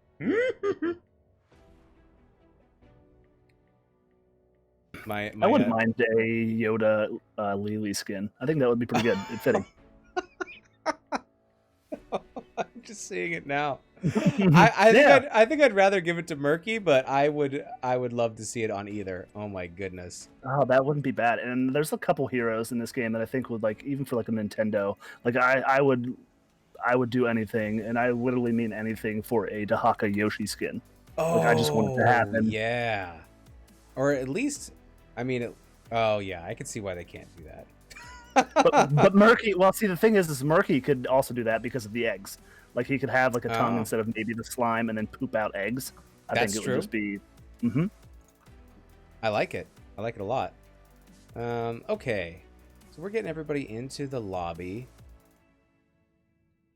I wouldn't mind a Yoda Lily skin. I think that would be pretty good. It's fitting. I'm just seeing it now. I think I'd rather give it to Murky, but I would love to see it on either. Oh my goodness. Oh, that wouldn't be bad. And there's a couple heroes in this game that I think would, like, even for like a Nintendo, like I would do anything, and I literally mean anything, for a Dahaka Yoshi skin. Oh, like, I just want it to happen. Yeah. Or at least, I mean, oh yeah, I can see why they can't do that. but Murky, well, see, the thing is Murky could also do that because of the eggs. Like, he could have like a tongue instead of maybe the slime, and then poop out eggs. That's think it true. would just be. I like it. I like it a lot. Okay, so we're getting everybody into the lobby.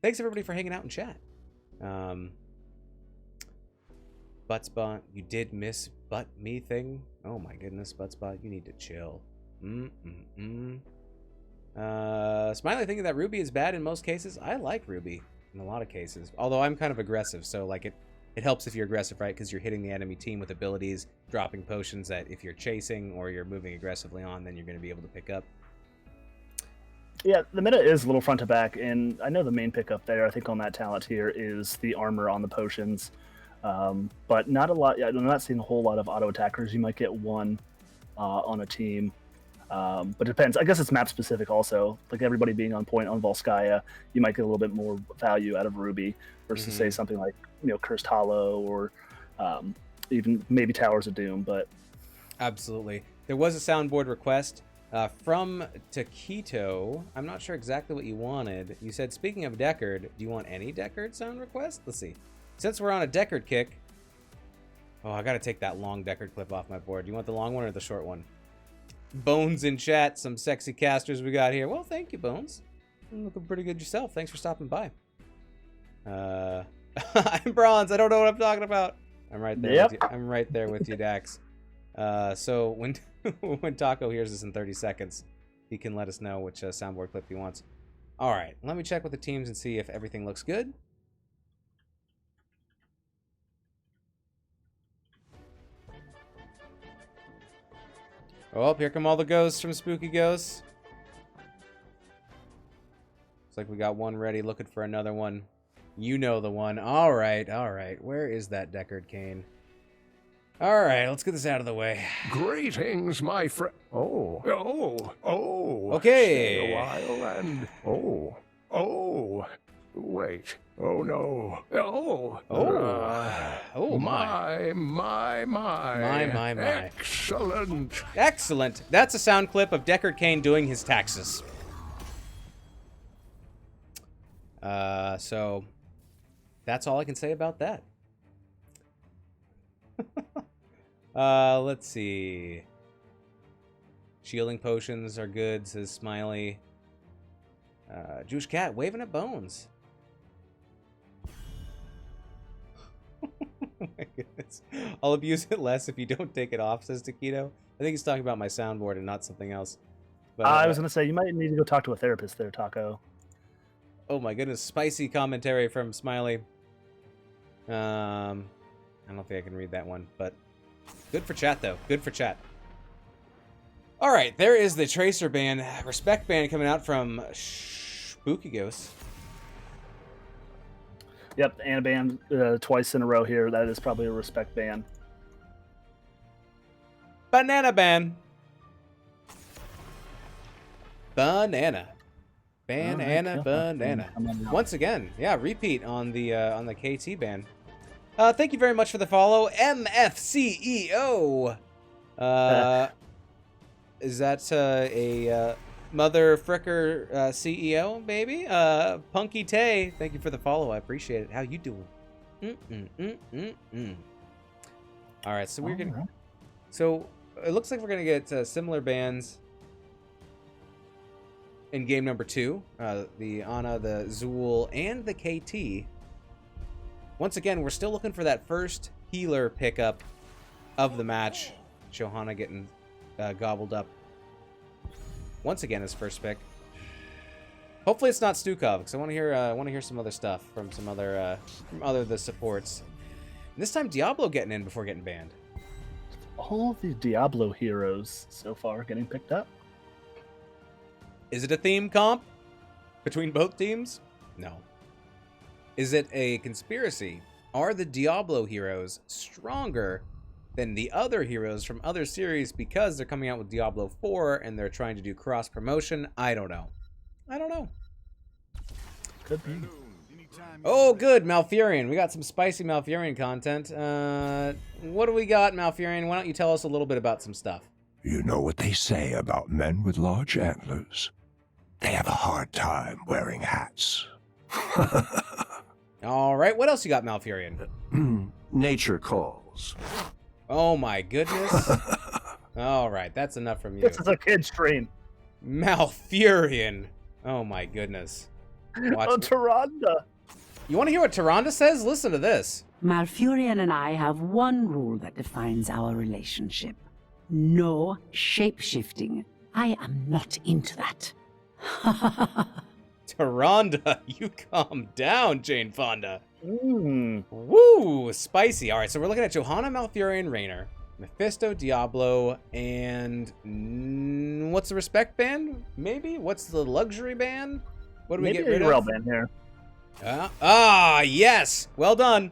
Thanks everybody for hanging out in chat. Buttspot, you did miss butt me thing. Oh my goodness, Buttspot, you need to chill. Smiley thinking that Ruby is bad in most cases. I like Ruby in a lot of cases, although I'm kind of aggressive, so like it helps if you're aggressive, right? Because you're hitting the enemy team with abilities, dropping potions that if you're chasing or you're moving aggressively on, then you're going to be able to pick up. Yeah, the meta is a little front to back, and I know the main pickup there, I think, on that talent tier is the armor on the potions. But not a lot. I'm not seeing a whole lot of auto attackers. You might get one on a team, but it depends. I guess it's map specific also. Like, everybody being on point on Volskaya, you might get a little bit more value out of Ruby versus say something like Cursed Hollow or even maybe Towers of Doom. But absolutely, there was a soundboard request from Taquito. I'm not sure exactly what you wanted. You said, speaking of Deckard, do you want any Deckard sound request? Let's see. Since we're on a Deckard kick, oh, I gotta take that long Deckard clip off my board. Do you want the long one or the short one? Bones in chat, some sexy casters we got here. Well, thank you, Bones. You're looking pretty good yourself. Thanks for stopping by. I'm Bronze. I don't know what I'm talking about. I'm right there. Yep. With you. I'm right there with you, Dax. So when when Taco hears this in 30 seconds, he can let us know which soundboard clip he wants. All right, let me check with the teams and see if everything looks good. Oh, here come all the ghosts from Spooky Ghosts. Looks like we got one ready, looking for another one. You know the one. All right, all right. Where is that Deckard Cain? All right, let's get this out of the way. Greetings, my friend. Oh. Okay. Stay a while and... Wait. Oh, no. Oh, my. My. Excellent. Excellent. That's a sound clip of Deckard Cain doing his taxes. So that's all I can say about that. Let's see. Shielding potions are good, says Smiley. Jewish cat waving at bones. Oh my goodness. I'll abuse it less if you don't take it off, says Taquito. I think he's talking about my soundboard and not something else. But, I was going to say, you might need to go talk to a therapist there, Taco. Oh my goodness, spicy commentary from Smiley. I don't think I can read that one, but good for chat, though. Good for chat. All right, there is the Tracer band, Respect band coming out from Spooky Ghosts. Yep, and a band twice in a row here. That is probably a Respect band. Banana band. Banana. Banana. Once again, yeah, repeat on the KT band. Thank you very much for the follow, MFCEO. Is that a mother fricker CEO, maybe? Punky Tay, thank you for the follow. I appreciate it. How you doing? All right, so we're gonna. So it looks like we're gonna get similar bands in game number 2. The Ana, the Zool, and the KT. Once again, we're still looking for that first healer pickup of the match. Johanna getting gobbled up. Once again, his first pick. Hopefully, it's not Stukov, because I want to hear some other stuff from some other the supports. And this time, Diablo getting in before getting banned. All the Diablo heroes so far getting picked up. Is it a theme comp between both teams? No. Is it a conspiracy? Are the Diablo heroes stronger than the other heroes from other series because they're coming out with Diablo 4 and they're trying to do cross promotion? I don't know. Could be. Oh, good, Malfurion. We got some spicy Malfurion content. What do we got, Malfurion? Why don't you tell us a little bit about some stuff? You know what they say about men with large antlers? They have a hard time wearing hats. All right, what else you got, Malfurion? Nature calls. Oh my goodness. All right, that's enough from you. This is a kid stream. Malfurion. Oh my goodness. Oh, Tyrande. You want to hear what Tyrande says? Listen to this. Malfurion and I have one rule that defines our relationship. No shape-shifting. I am not into that. Tyrande, you calm down, Jane Fonda. Mm. Woo, spicy. All right, so we're looking at Johanna, Malfurion, Raynor, Mephisto, Diablo, and what's the Respect band? Maybe? What's the Luxury band? What do we get rid of? Maybe a band here. Yes. Well done.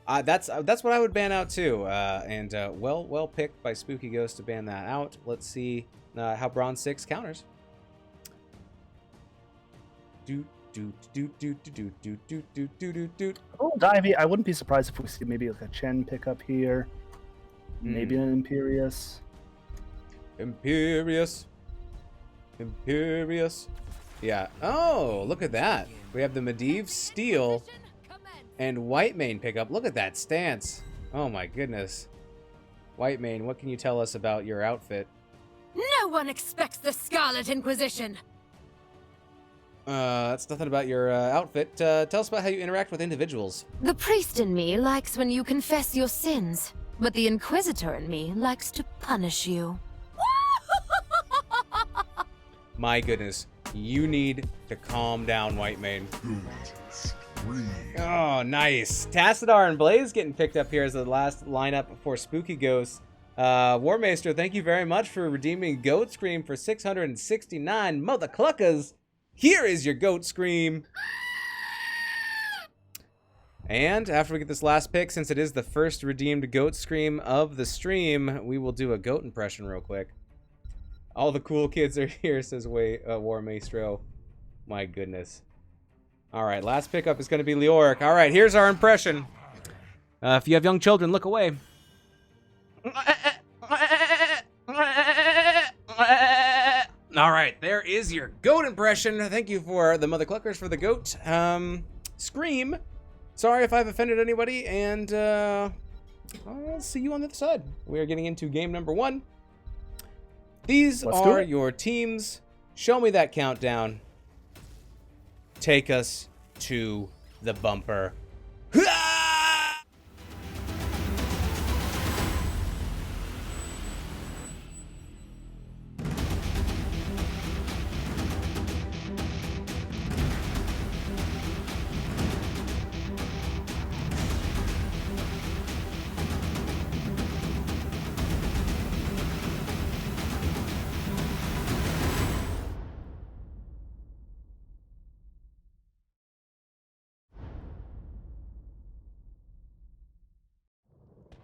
That's what I would ban out too. Well picked by Spooky Ghost to ban that out. Let's see how Bronze6 counters. Oh, Divey, I wouldn't be surprised if we see maybe like a Chen pickup here. Maybe an Imperious. Imperious. Yeah. Oh, look at that. We have the Medivh Steel and Whitemane pickup. Look at that stance. Oh my goodness. Whitemane, what can you tell us about your outfit? No one expects the Scarlet Inquisition. That's nothing about your outfit. Tell us about how you interact with individuals. The priest in me likes when you confess your sins, but the Inquisitor in me likes to punish you. My goodness. You need to calm down, Whitemane. Oh, nice. Tassadar and Blaze getting picked up here as the last lineup for Spooky Ghosts. Warmaester, thank you very much for redeeming Goat Scream for 669 mother cluckers. Here is your Goat Scream. And after we get this last pick, since it is the first redeemed Goat Scream of the stream, we will do a goat impression real quick. All the cool kids are here, says War Maestro. My goodness. All right, last pickup is going to be Leoric. All right, here's our impression. If you have young children, look away. All right, there is your goat impression. Thank you for the Mother Cluckers for the goat scream. Sorry if I've offended anybody, and I'll see you on the other side. We are getting into game number 1. These are your teams. Show me that countdown. Take us to the bumper.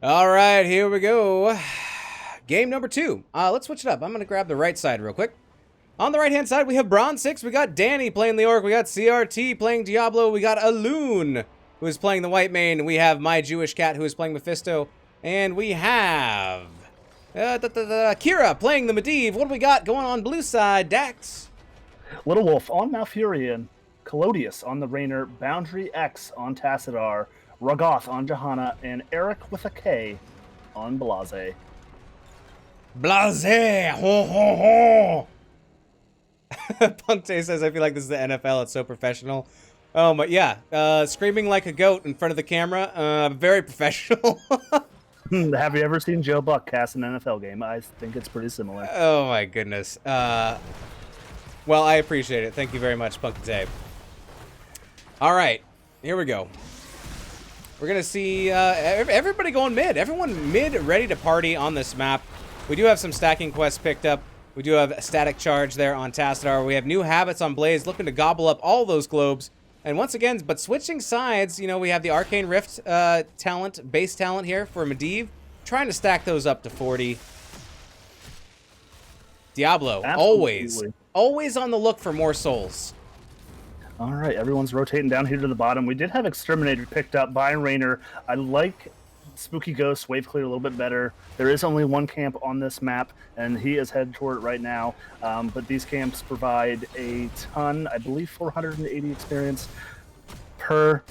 All right, here we go. Game number 2. Let's switch it up. I'm going to grab the right side real quick. On the right-hand side, we have Bronze6. We got Danny playing the Orc. We got CRT playing Diablo. We got Aloon, who is playing the White Mane. We have My Jewish Cat, who is playing Mephisto. And we have Kira playing the Medivh. What do we got going on blue side, Dax? Little Wolf on Malfurion. Colodius on the Rainer. Boundary X on Tassadar. Ragoth on Johanna, and Eric with a K on Blase. Blase! Ho, ho, ho! Punkte says, I feel like this is the NFL. It's so professional. Oh, my, yeah. Screaming like a goat in front of the camera. Very professional. Have you ever seen Joe Buck cast an NFL game? I think it's pretty similar. Oh, my goodness. Well, I appreciate it. Thank you very much, Punkte. All right. Here we go. We're going to see everybody going mid. Everyone mid ready to party on this map. We do have some stacking quests picked up. We do have a static charge there on Tassadar. We have new habits on Blaze looking to gobble up all those globes. And once again, but switching sides, you know, we have the Arcane Rift talent, base talent here for Medivh. Trying to stack those up to 40. Diablo, always on the look for more souls. All right, everyone's rotating down here to the bottom. We did have Exterminator picked up by Rainer. I like Spooky Ghost wave clear a little bit better. There is only one camp on this map, and he is headed toward it right now. But these camps provide a ton, I believe 480 experience per,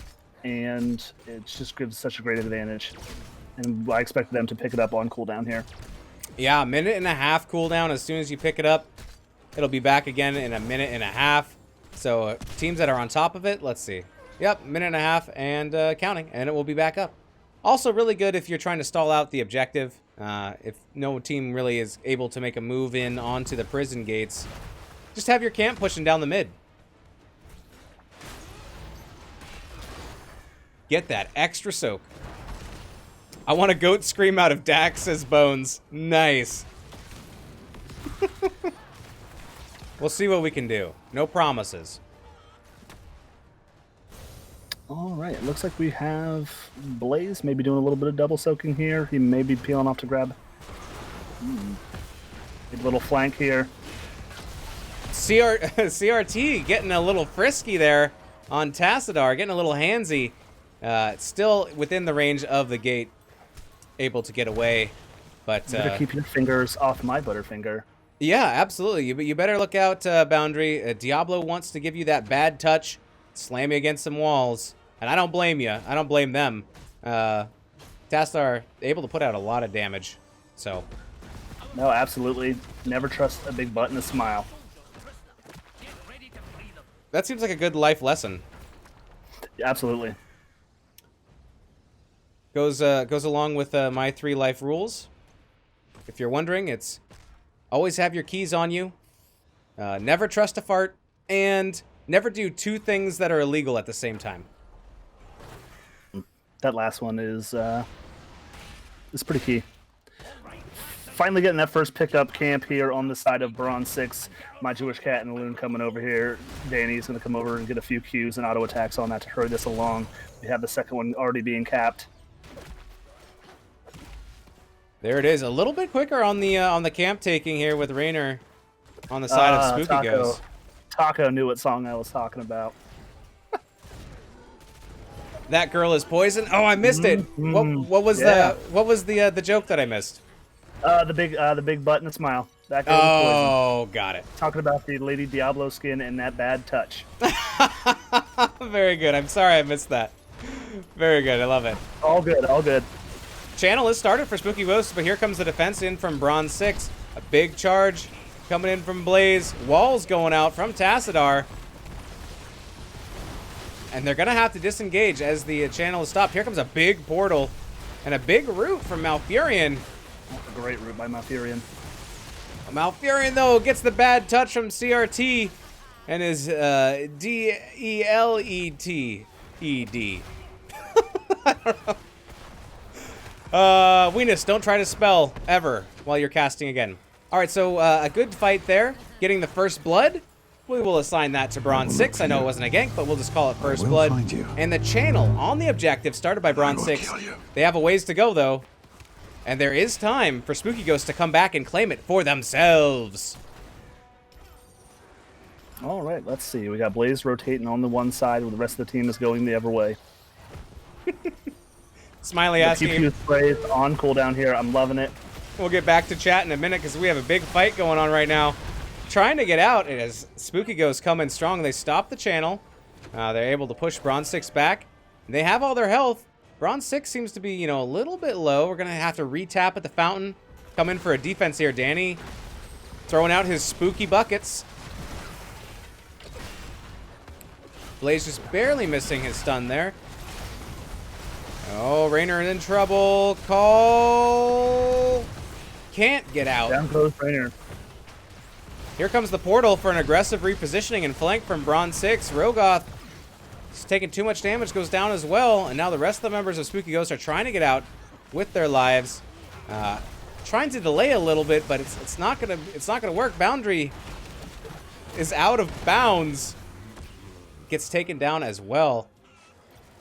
and it just gives such a great advantage. And I expect them to pick it up on cooldown here. Yeah, 1.5 minute cooldown. As soon as you pick it up, it'll be back again in 1.5 minutes. So teams that are on top of it, let's see. Yep, 1.5 minutes and counting, and it will be back up. Also really good if you're trying to stall out the objective. If no team really is able to make a move in onto the prison gates, just have your camp pushing down the mid. Get that extra soak. I want a goat scream out of Dax, says Bones. Nice. We'll see what we can do. No promises. All right, it looks like we have Blaze maybe doing a little bit of double soaking here. He may be peeling off to grab. A little flank here. CRT getting a little frisky there on Tassadar, getting a little handsy. Still within the range of the gate, able to get away. But you better keep your fingers off my Butterfinger. Yeah, absolutely. But you better look out, Boundary. Diablo wants to give you that bad touch, slam you against some walls. And I don't blame you. I don't blame them. Tassadar able to put out a lot of damage. So. No, absolutely. Never trust a big butt and a smile. That seems like a good life lesson. Absolutely. Goes along with my 3 life rules. If you're wondering, it's always have your keys on you, never trust a fart, and never do 2 things that are illegal at the same time. That last one is pretty key. finally getting that first pickup camp here on the side of Bronze 6. My Jewish Cat and Loon coming over here. Danny's going to come over and get a few Qs and auto attacks on that to hurry this along. We have the second one already being capped. There it is. A little bit quicker on the camp taking here with Raynor on the side of Spooky Ghost. Taco knew what song I was talking about. That girl is poison. Oh, I missed it. What was the joke that I missed? The big butt and the smile. That girl was poison. Oh, got it. Talking about the Lady Diablo skin and that bad touch. Very good. I'm sorry I missed that. Very good. I love it. All good. All good. Channel is started for Spooky Ghost, but here comes the defense in from Bronze 6. A big charge coming in from Blaze. Walls going out from Tassadar. And they're going to have to disengage as the channel is stopped. Here comes a big portal and a big root from Malfurion. That's a great root by Malfurion. Malfurion, though, gets the bad touch from CRT and is D-E-L-E-T-E-D. I don't know. Weenus, don't try to spell ever while you're casting again. All right, so a good fight there. Getting the first blood. We will assign that to Bronze 6. I know it wasn't a gank, but we'll just call it first blood. And the channel on the objective started by Bronze 6. They have a ways to go, though. And there is time for Spooky Ghost to come back and claim it for themselves. All right, let's see. We got Blaze rotating on the one side while the rest of the team is going the other way. Smiley asking. Pew spray is on cooldown here. I'm loving it. We'll get back to chat in a minute because we have a big fight going on right now. Trying to get out as Spooky Ghost come in strong. They stop the channel. They're able to push Bronze 6 back. They have all their health. Bronze 6 seems to be, you know, a little bit low. We're going to have to re-tap at the fountain. Come in for a defense here. Danny throwing out his spooky buckets. Blaze just barely missing his stun there. Oh, Raynor in trouble. Call. Can't get out. Down goes Raynor. Here comes the portal for an aggressive repositioning and flank from Bronze 6. Rogoth is taking too much damage, goes down as well. And now the rest of the members of Spooky Ghost are trying to get out with their lives. Trying to delay a little bit, but it's not gonna work. Boundary is out of bounds. Gets taken down as well.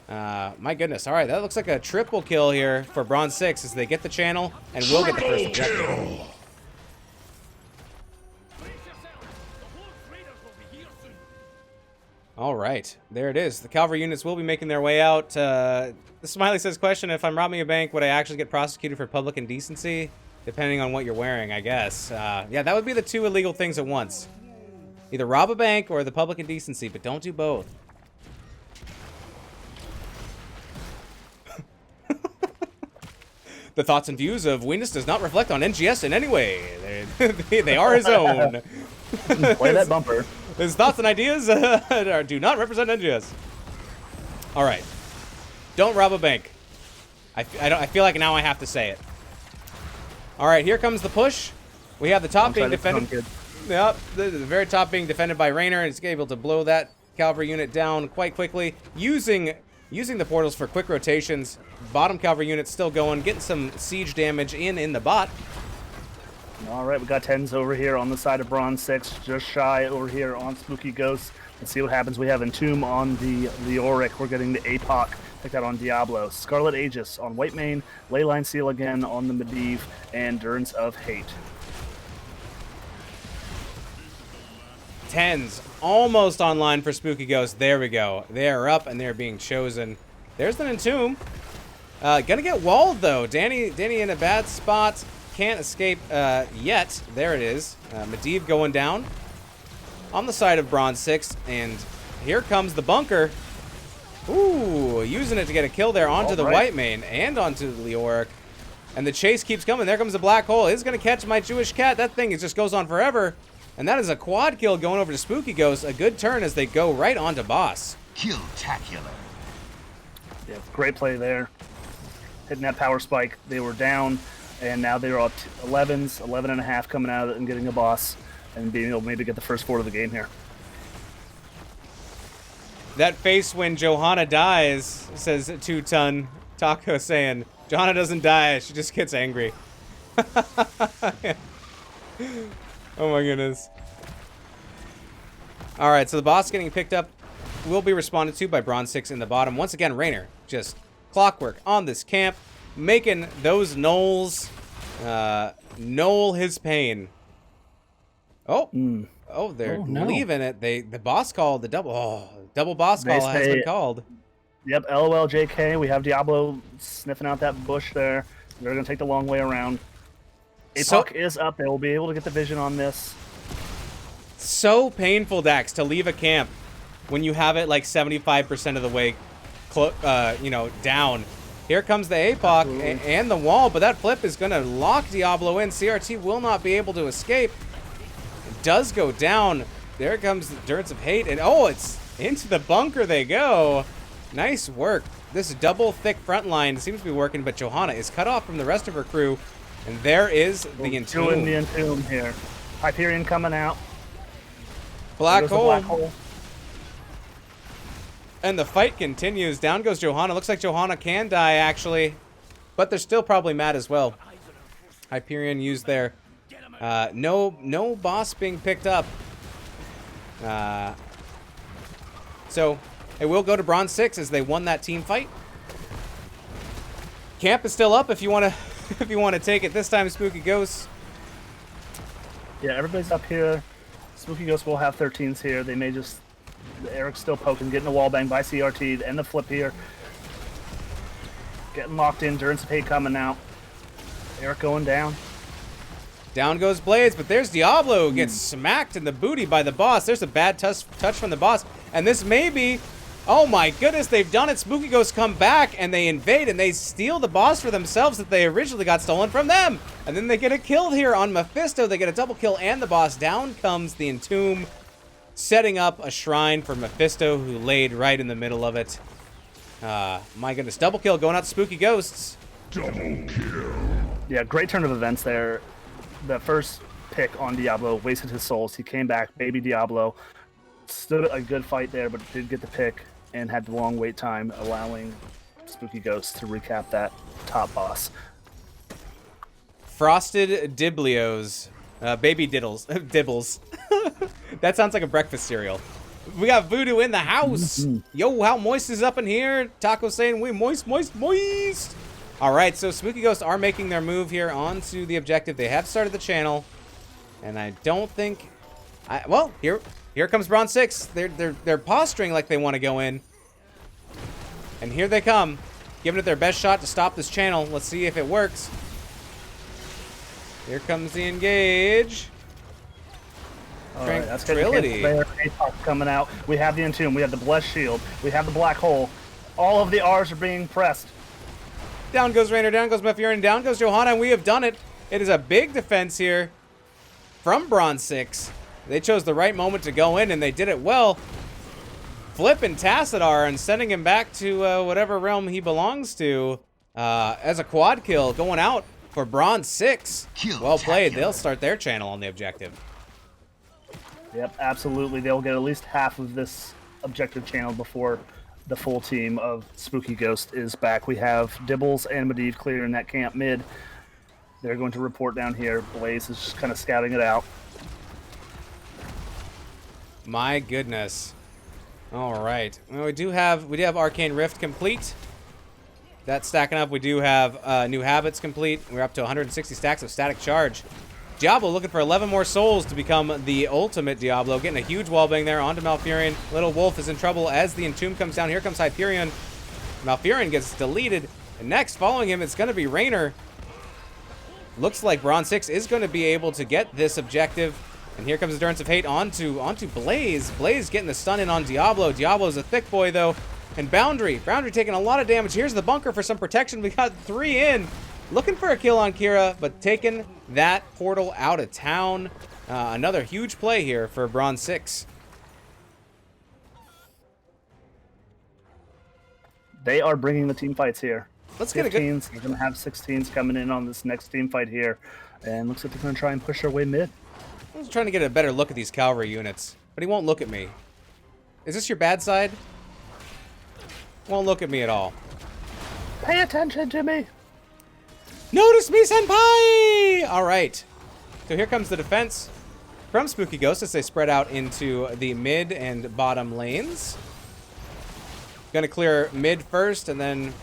My goodness. All right, that looks like a triple kill here for Bronze 6 as they get the channel and will get the first objective. All right, there it is. The cavalry units will be making their way out. The Smiley says, question, if I'm robbing a bank, would I actually get prosecuted for public indecency? Depending on what you're wearing, I guess. Yeah, that would be the two illegal things at once. Either rob a bank or the public indecency, but don't do both. The thoughts and views of Weenus does not reflect on NGS in any way. They are his own. Play that bumper. His thoughts and ideas do not represent NGS. All right. Don't rob a bank. I feel like now I have to say it. All right, here comes the push. We have the top being defended. Yep, the very top being defended by Raynor. It's able to blow that cavalry unit down quite quickly. Using the portals for quick rotations. Bottom cavalry unit still going. Getting some siege damage in the bot. All right, we got 10s over here on the side of Bronze 6, just shy over here on Spooky Ghost. Let's see what happens. We have Entomb on the Leoric. We're getting the APOC. Pick that on Diablo. Scarlet Aegis on Whitemane. Leyline Seal again on the Medivh. And Durance of Hate. 10s almost online for Spooky Ghost. There we go. They are up and they're being chosen. There's the Entomb. Gonna get walled though. Danny in a bad spot. Can't escape yet. There it is. Medivh going down on the side of Bronze 6. And here comes the bunker. Ooh, using it to get a kill there onto the Whitemane and onto the Leoric. And the chase keeps coming. There comes the black hole. It's going to catch my Jewish cat. That thing just goes on forever. And that is a quad kill going over to Spooky Ghost. A good turn as they go right onto boss. Kill-tacular. Yeah, great play there. Hitting that power spike. They were down. And now they're all 11s, 11 and a half coming out of it and getting a boss and being able to maybe get the first 4 of the game here. That face when Johanna dies, says 2 Ton. Taco saying, Johanna doesn't die, she just gets angry. Oh my goodness. All right, so the boss getting picked up will be responded to by Bronze6 in the bottom. Once again, Raynor just clockwork on this camp, making those gnolls knoll his pain. Oh, oh, they're leaving it. The boss call, the double boss call has been called. Yep, LOL JK. We have Diablo sniffing out that bush there. They're going to take the long way around. APOC is up. They will be able to get the vision on this. So painful, Dax, to leave a camp when you have it like 75% of the way, down. Here comes the APOC and the wall, but that flip is going to lock Diablo in. CRT will not be able to escape. It does go down. There comes the Endurance of Hate, and it's into the bunker they go. Nice work. This double thick front line seems to be working, but Johanna is cut off from the rest of her crew, and there is the Entomb. Doing the Entomb here. Hyperion coming out. Black hole. And the fight continues. Down goes Johanna. Looks like Johanna can die, actually. But they're still probably mad as well. Hyperion used there. No boss being picked up. So it will go to Bronze6 as they won that team fight. Camp is still up if you want to if you want to take it. This time, Spooky Ghosts. Yeah, everybody's up here. Spooky Ghosts will have 13s here. They may just... Eric's still poking, getting a wall bang by CRT, and the flip here. Getting locked in, Endurance of Hate coming out. Eric going down. Down goes Blaze, but there's Diablo, gets smacked in the booty by the boss. There's a bad touch from the boss, and this may be... Oh my goodness, they've done it. Spooky Ghosts come back, and they invade, and they steal the boss for themselves that they originally got stolen from them. And then they get a kill here on Mephisto. They get a double kill and the boss. Down comes the Entomb, setting up a shrine for Mephisto, who laid right in the middle of it. My goodness, double kill going out to Spooky Ghosts. Double kill. Yeah, great turn of events there. The first pick on Diablo wasted his souls. He came back, baby Diablo. Stood a good fight there, but did get the pick and had the long wait time, allowing Spooky Ghosts to recap that top boss. Frosted Diblios. Baby Dibbles. That sounds like a breakfast cereal. We got Voodoo in the house. Yo, how moist is up in here? Taco saying we moist. All right, so Spooky Ghosts are making their move here onto the objective. They have started the channel, and I don't think... well, here comes Bronze6. They're posturing like they want to go in. And here they come, giving it their best shot to stop this channel. Let's see if it works. Here comes the engage. All right, that's Tranquility. APOC coming out. We have the Entomb. We have the Blessed Shield. We have the Black Hole. All of the R's are being pressed. Down goes Raynor. Down goes Mephisto. Down goes Johanna. And we have done it. It is a big defense here from Bronze6. They chose the right moment to go in, and they did it well. Flipping Tassadar and sending him back to whatever realm he belongs to as a quad kill, going out for Bronze6. Well played. They'll start their channel on the objective. Yep, absolutely. They'll get at least half of this objective channel before the full team of Spooky Ghost is back. We have Dibbles and Medivh clear in that camp mid. They're going to report down here. Blaze is just kind of scouting it out. My goodness. All right. Well, we do have Arcane Rift complete. That's stacking up. We do have New Habits complete. We're up to 160 stacks of Static Charge. Diablo looking for 11 more souls to become the ultimate Diablo. Getting a huge wallbang there onto Malfurion. Little Wolf is in trouble as the Entomb comes down. Here comes Hyperion. Malfurion gets deleted. And next, following him, it's going to be Raynor. Looks like Bronze6 is going to be able to get this objective. And here comes Endurance of Hate onto Blaze. Blaze getting the stun in on Diablo. Diablo's a thick boy, though. And Boundary taking a lot of damage. Here's the bunker for some protection. We got 3 in. Looking for a kill on Kira, but taking that portal out of town. Another huge play here for Bronze6. They are bringing the team fights here. Let's get a good... They're going to have 16s coming in on this next team fight here. And looks like they're going to try and push their way mid. I was trying to get a better look at these cavalry units, but he won't look at me. Is this your bad side? Won't look at me at all. Pay attention to me. Notice me, senpai! All right. So here comes the defense from Spooky Ghost as they spread out into the mid and bottom lanes. Gonna clear mid first and then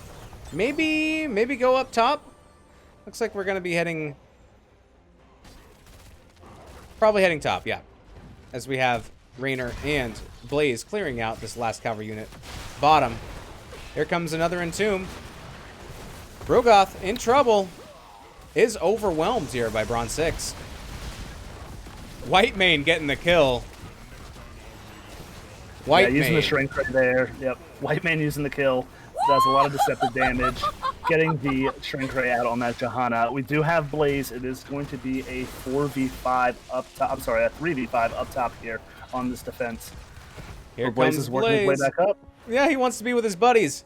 maybe go up top. Looks like we're gonna be heading... Probably heading top, yeah. As we have Raynor and Blaze clearing out this last cavalry unit. Bottom. Here comes another Entomb. Brogoth in trouble. Is overwhelmed here by Bronze6. White Mane getting the kill. White Mane. Using the shrink right there. Yep. White Mane using the kill. Does a lot of deceptive damage. Getting the shrink ray out on that Johanna. We do have Blaze. It is going to be a 4v5 up top. I'm sorry, a 3v5 up top here on this defense. Here Blaze comes is working his way back up. Yeah, he wants to be with his buddies.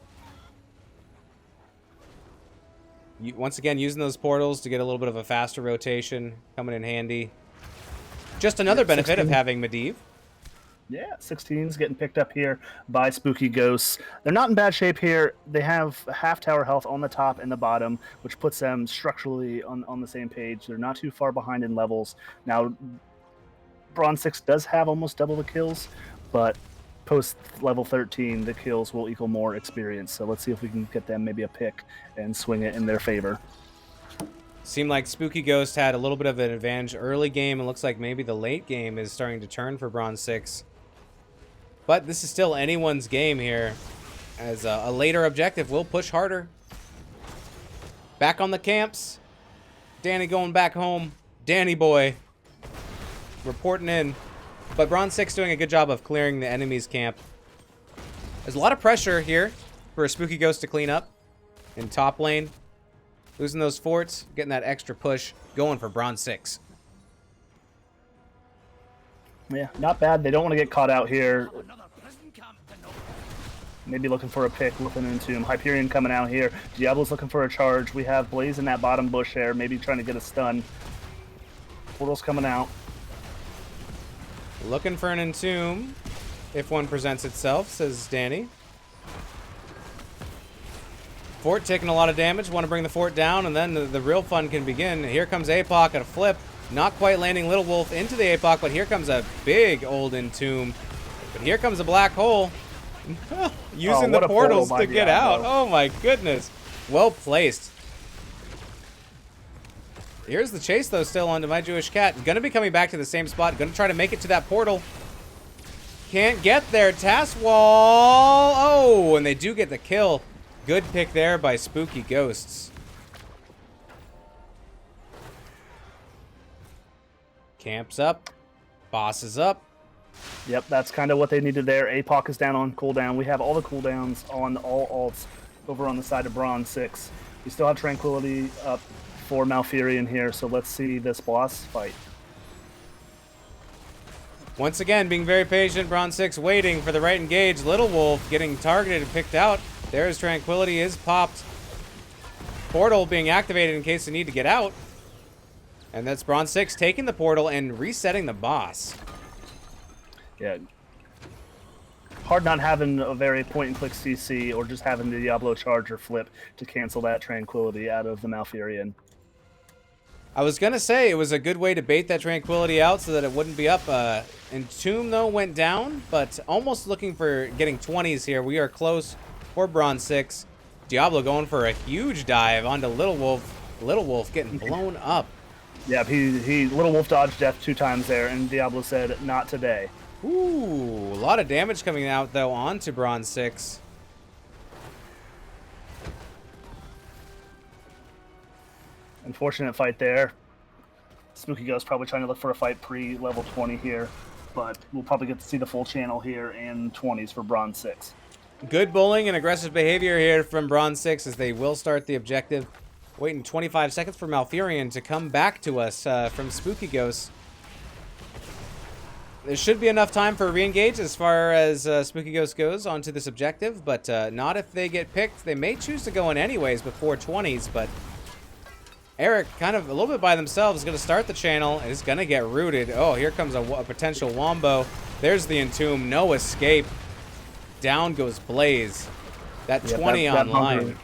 Once again, using those portals to get a little bit of a faster rotation. Coming in handy. Just another benefit 16. of having Medivh. Yeah, 16's getting picked up here by Spooky Ghosts. They're not in bad shape here. They have half tower health on the top and the bottom, which puts them structurally on the same page. They're not too far behind in levels. Now, Bronze6 does have almost double the kills, but post level 13, the kills will equal more experience. So let's see if we can get them maybe a pick and swing it in their favor. Seemed like Spooky Ghost had a little bit of an advantage early game. It looks like maybe the late game is starting to turn for Bronze6. But this is still anyone's game here, as a later objective will push harder. Back on the camps. Danny going back home. Danny boy reporting in. But Bronze6 doing a good job of clearing the enemy's camp. There's a lot of pressure here for a Spooky Ghost to clean up in top lane. Losing those forts, getting that extra push, going for Bronze6. Yeah, not bad. They don't want to get caught out here. Maybe looking for a pick, looking into him. Hyperion coming out here. Diablo's looking for a charge. We have Blaze in that bottom bush there, maybe trying to get a stun. Portal's coming out. Looking for an Entomb, if one presents itself, says Danny. Fort taking a lot of damage. Want to bring the fort down, and then the real fun can begin. Here comes Apoc at a flip. Not quite landing Little Wolf into the Apoc, but here comes a big old Entomb. But here comes a black hole. Using the portals to get out. Oh my goodness. Well placed. Here's the chase, though, still onto My Jewish Cat. Gonna be coming back to the same spot. Gonna try to make it to that portal. Can't get there. Task wall. Oh, and they do get the kill. Good pick there by Spooky Ghosts. Camps up. Boss is up. Yep, that's kind of what they needed there. Apoc is down on cooldown. We have all the cooldowns on all alts over on the side of Bronze6. We still have Tranquility up for Malfurion here, so let's see this boss fight. Once again, being very patient, Bronze6 waiting for the right engage. Little Wolf getting targeted and picked out. There's Tranquility is popped. Portal being activated in case they need to get out. And that's Bronze6 taking the portal and resetting the boss. Yeah. Hard not having a very point-and-click CC or just having the Diablo charge or flip to cancel that Tranquility out of the Malfurion. I was going to say it was a good way to bait that Tranquility out so that it wouldn't be up. Entomb, though, went down, but almost looking for getting 20s here. We are close for Bronze6. Diablo going for a huge dive onto Little Wolf. Little Wolf getting blown up. Yeah, he Little Wolf dodged death 2 times there, and Diablo said, not today. Ooh, a lot of damage coming out, though, onto Bronze6. Unfortunate fight there. Spooky Ghost probably trying to look for a fight pre-level 20 here, but we'll probably get to see the full channel here in 20s for Bronze6. Good bowling and aggressive behavior here from Bronze6 as they will start the objective. Waiting 25 seconds for Malfurion to come back to us from Spooky Ghost. There should be enough time for a re-engage as far as Spooky Ghost goes onto this objective, but not if they get picked. They may choose to go in anyways before 20s, but Eric, kind of a little bit by themselves, is going to start the channel and is going to get rooted. Oh, here comes a potential wombo. There's the Entomb. No escape. Down goes Blaze. That 20 online.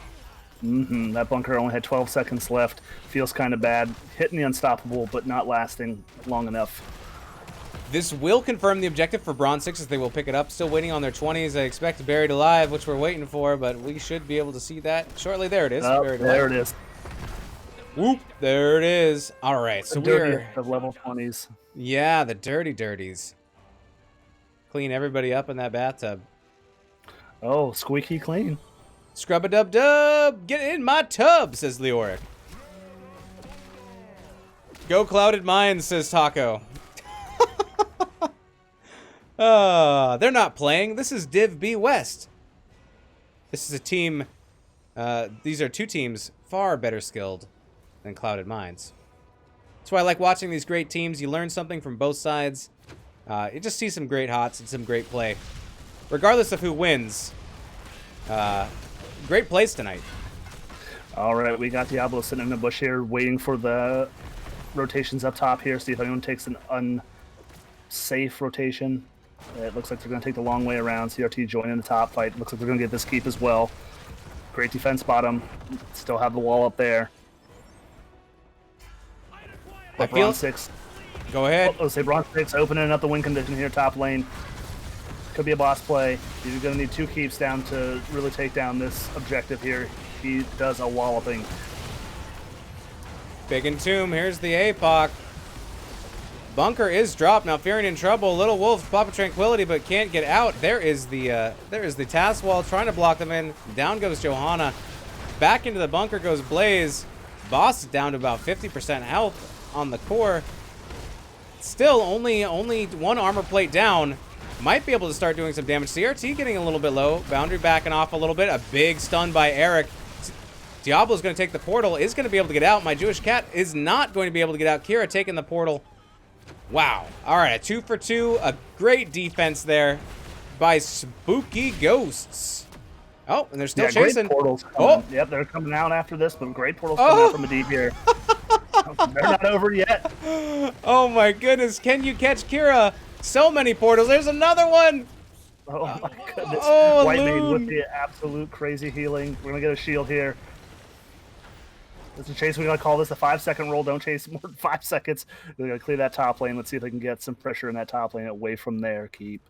That bunker only had 12 seconds left. Feels kind of bad. Hitting the unstoppable, but not lasting long enough. This will confirm the objective for Bronze6 as they will pick it up. Still waiting on their 20s. I expect Buried Alive, which we're waiting for, but we should be able to see that shortly. There it is. Oh, there it is. Whoop, there it is. All right, so we're... The level 20s. Yeah, the dirties. Clean everybody up in that bathtub. Oh, squeaky clean. Scrub-a-dub-dub! Get in my tub, says Leoric. Go Clouded Minds, says Taco. They're not playing. This is Div B West. This is a team. These are two teams far better skilled than Clouded Minds. That's why I like watching these great teams. You learn something from both sides. You just see some great hots and some great play. Regardless of who wins. Great plays tonight. All right, we got Diablo sitting in the bush here, waiting for the rotations up top here. See if anyone takes an unsafe rotation. It looks like they're going to take the long way around. CRT joining the top fight. Looks like they're going to get this keep as well. Great defense bottom. Still have the wall up there. I feel... Bronze6. Go ahead. Let's say Bronze6 opening up the win condition here, top lane. Could be a boss play. He's going to need 2 keeps down to really take down this objective here. He does a walloping. Big Entomb. Here's the APOC. Bunker is dropped. Now Malfurion in trouble. Little Wolf, Pop of Tranquility, but can't get out. There is the task wall trying to block them in. Down goes Johanna. Back into the bunker goes Blaze. Boss is down to about 50% health on the core. Still only 1 armor plate down. Might be able to start doing some damage. CRT getting a little bit low. Boundary backing off a little bit. A big stun by Eric. Diablo's going to take the portal. Is going to be able to get out. My Jewish Cat is not going to be able to get out. Kira taking the portal. Wow. All right, a 2 for 2. A great defense there by Spooky Ghosts. Oh, and they're still chasing. Great portals Yep, they're coming out after this, but great portals coming out from a deep here. They're not over yet. Oh my goodness. Can you catch Kira? So many portals. There's another one. Oh my goodness. Oh, White Maid with the absolute crazy healing. We're going to get a shield here. This is a chase. We're going to call this a 5-second roll. Don't chase more than 5 seconds. We're going to clear that top lane. Let's see if they can get some pressure in that top lane away from their keep.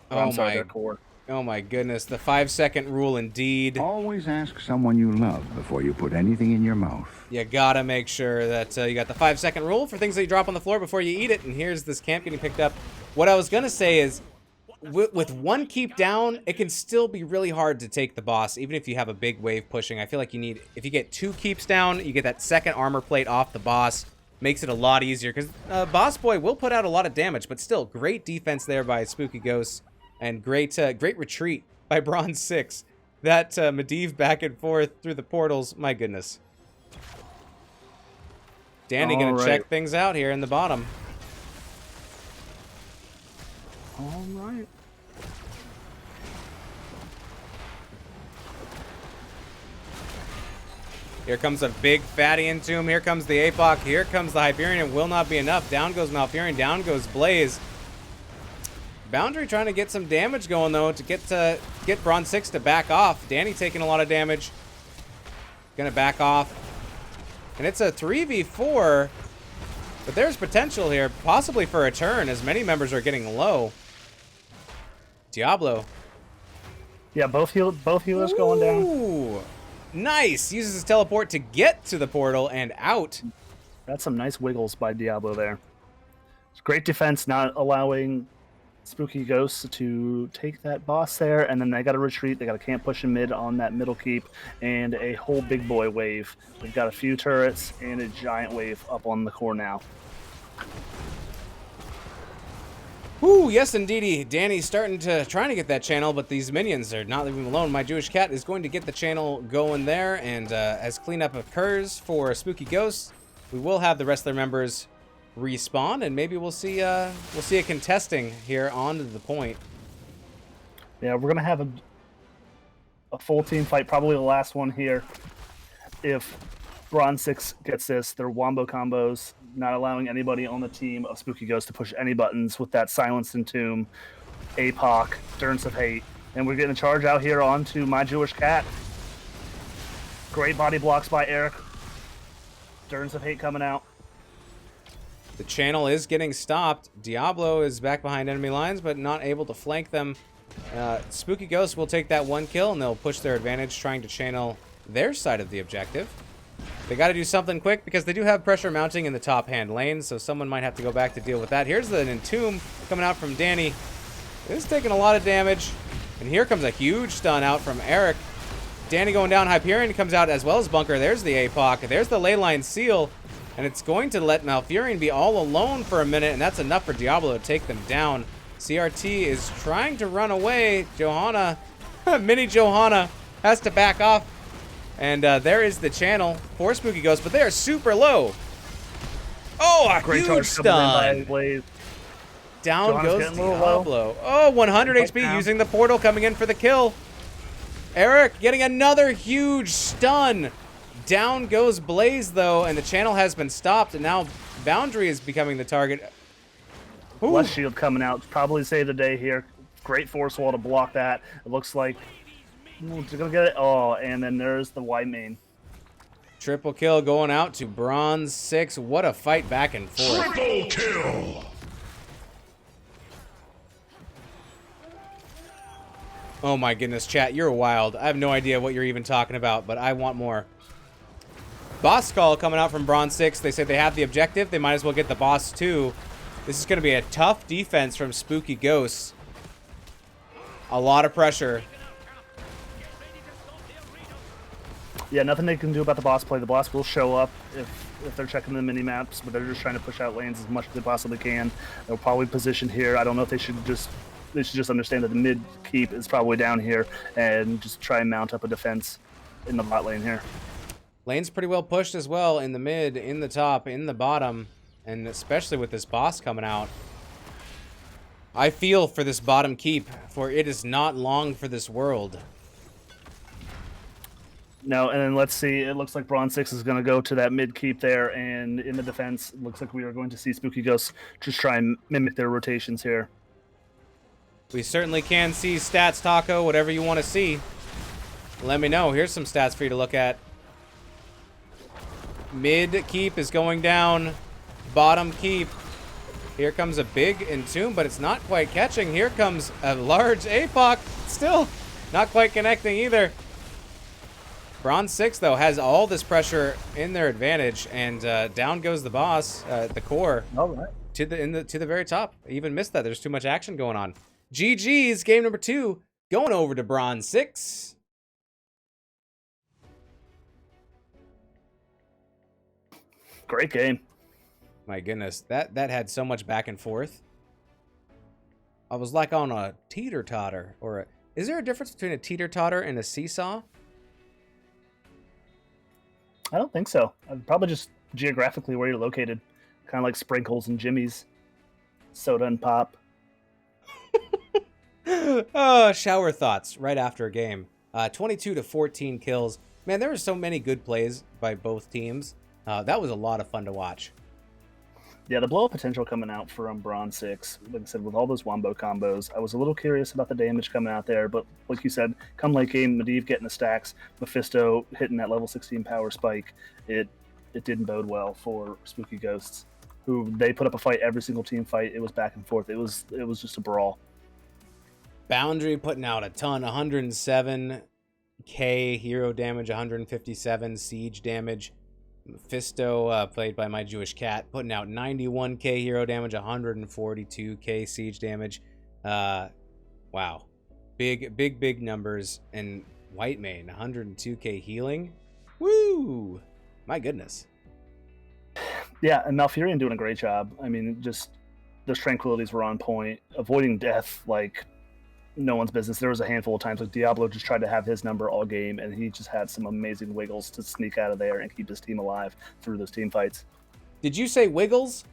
Their core. Oh my goodness. The 5-second rule indeed. Always ask someone you love before you put anything in your mouth. You gotta make sure that you got the 5-second rule for things that you drop on the floor before you eat it. And here's this camp getting picked up. What I was gonna say is, with 1 keep down, it can still be really hard to take the boss, even if you have a big wave pushing. I feel like if you get 2 keeps down, you get that second armor plate off the boss. Makes it a lot easier, because Boss Boy will put out a lot of damage, but still, great defense there by Spooky Ghosts, and great retreat by Bronze6. That Medivh back and forth through the portals, my goodness. Danny gonna check things out here in the bottom. All right. Here comes a big fatty Entomb. Here comes the APOC. Here comes the Hyperion. It will not be enough. Down goes Malfurion. Down goes Blaze. Boundary trying to get some damage going, though, to get Bronze6 to back off. Danny taking a lot of damage. Gonna back off. And it's a 3v4. But there's potential here, possibly for a turn, as many members are getting low. Diablo. Yeah, both healers going down. Nice. Uses his teleport to get to the portal and out. That's some nice wiggles by Diablo there. It's great defense, not allowing Spooky Ghosts to take that boss there, and then they got to retreat. They got to camp push in mid on that middle keep, and a whole big boy wave. We've got a few turrets and a giant wave up on the core now. Ooh, yes indeedy. Danny's trying to get that channel, but these minions are not leaving him alone. My Jewish Cat is going to get the channel going there, and as cleanup occurs for Spooky Ghosts, we will have the rest of their members respawn, and maybe we'll see a contesting here onto the point. Yeah, we're gonna have a full team fight, probably the last one here. If Bronze6 gets this, their wombo combos, not allowing anybody on the team of Spooky Ghost to push any buttons with that Silenced Entomb, APOC, Durance of Hate, and we're getting a charge out here onto My Jewish Cat. Great body blocks by Eric. Durns of Hate coming out. The channel is getting stopped. Diablo is back behind enemy lines, but not able to flank them. Spooky Ghost will take that 1 kill, and they'll push their advantage, trying to channel their side of the objective. They got to do something quick because they do have pressure mounting in the top hand lane, so someone might have to go back to deal with that. Here's the Entomb coming out from Danny. This is taking a lot of damage, and here comes a huge stun out from Eric. Danny going down. Hyperion comes out as well as Bunker. There's the APOC. There's the Leyline Seal, and it's going to let Malfurion be all alone for a minute, and that's enough for Diablo to take them down. CRT is trying to run away. Johanna, Mini Johanna, has to back off. And there is the channel for Spooky Ghost, but they are super low. Oh, a Great huge stun. Down Johanna's goes Diablo. Oh, 100 HP using the portal, coming in for the kill. Eric getting another huge stun. Down goes Blaze, though, and the channel has been stopped, and now Boundary is becoming the target. Bless Shield coming out. Probably save the day here. Great force wall to block that. It looks like they're gonna get it. Oh, and then there's the white main. Triple kill going out to Bronze6. What a fight back and forth. Triple kill! Oh my goodness, chat, you're wild. I have no idea what you're even talking about, but I want more. Boss call coming out from Bronze6. They said they have the objective. They might as well get the boss too. This is going to be a tough defense from Spooky Ghosts. A lot of pressure. Yeah, nothing they can do about the boss play. The boss will show up if they're checking the mini maps, but they're just trying to push out lanes as much as they possibly can. They'll probably position here. I don't know if they should just understand that the mid keep is probably down here and just try and mount up a defense in the bot lane here. Lane's pretty well pushed as well in the mid, in the top, in the bottom, and especially with this boss coming out. I feel for this bottom keep, for it is not long for this world. No, and then let's see. It looks like Bronze6 is going to go to that mid keep there, and in the defense, it looks like we are going to see Spooky Ghosts just try and mimic their rotations here. We certainly can see stats, Taco, whatever you want to see. Let me know. Here's some stats for you to look at. Mid keep is going down. Bottom keep. Here comes a big Entomb, but it's not quite catching. Here comes a large APOC. Still not quite connecting either. Bronze6, though, has all this pressure in their advantage, and down goes the boss, the core. All right. To the very top. I even missed that. There's too much action going on. GG's, game number 2, going over to Bronze6. Great game. My goodness, that had so much back and forth. I was like on a teeter-totter, or is there a difference between a teeter-totter and a seesaw? I don't think so. Probably just geographically where you're located. Kind of like Sprinkles and Jimmy's. Soda and Pop. Oh, shower thoughts right after a game. 22 to 14 kills. Man, there were so many good plays by both teams. That was a lot of fun to watch. Yeah, the blow-up potential coming out from Bronze6, like I said, with all those wombo combos, I was a little curious about the damage coming out there, but like you said, come late game, Medivh getting the stacks, Mephisto hitting that level 16 power spike, it didn't bode well for Spooky Ghosts, who they put up a fight every single team fight. It was back and forth. It was just a brawl. Boundary putting out a ton, 107k hero damage, 157 siege damage. Mephisto, played by my Jewish cat, putting out 91k hero damage, 142k siege damage. Wow. Big numbers. And Whitemane, 102k healing. Woo! My goodness. Yeah, and Malfurion doing a great job. I mean, just those tranquilities were on point. Avoiding death like no one's business. There was a handful of times like Diablo just tried to have his number all game, and he just had some amazing wiggles to sneak out of there and keep his team alive through those team fights. Did you say wiggles?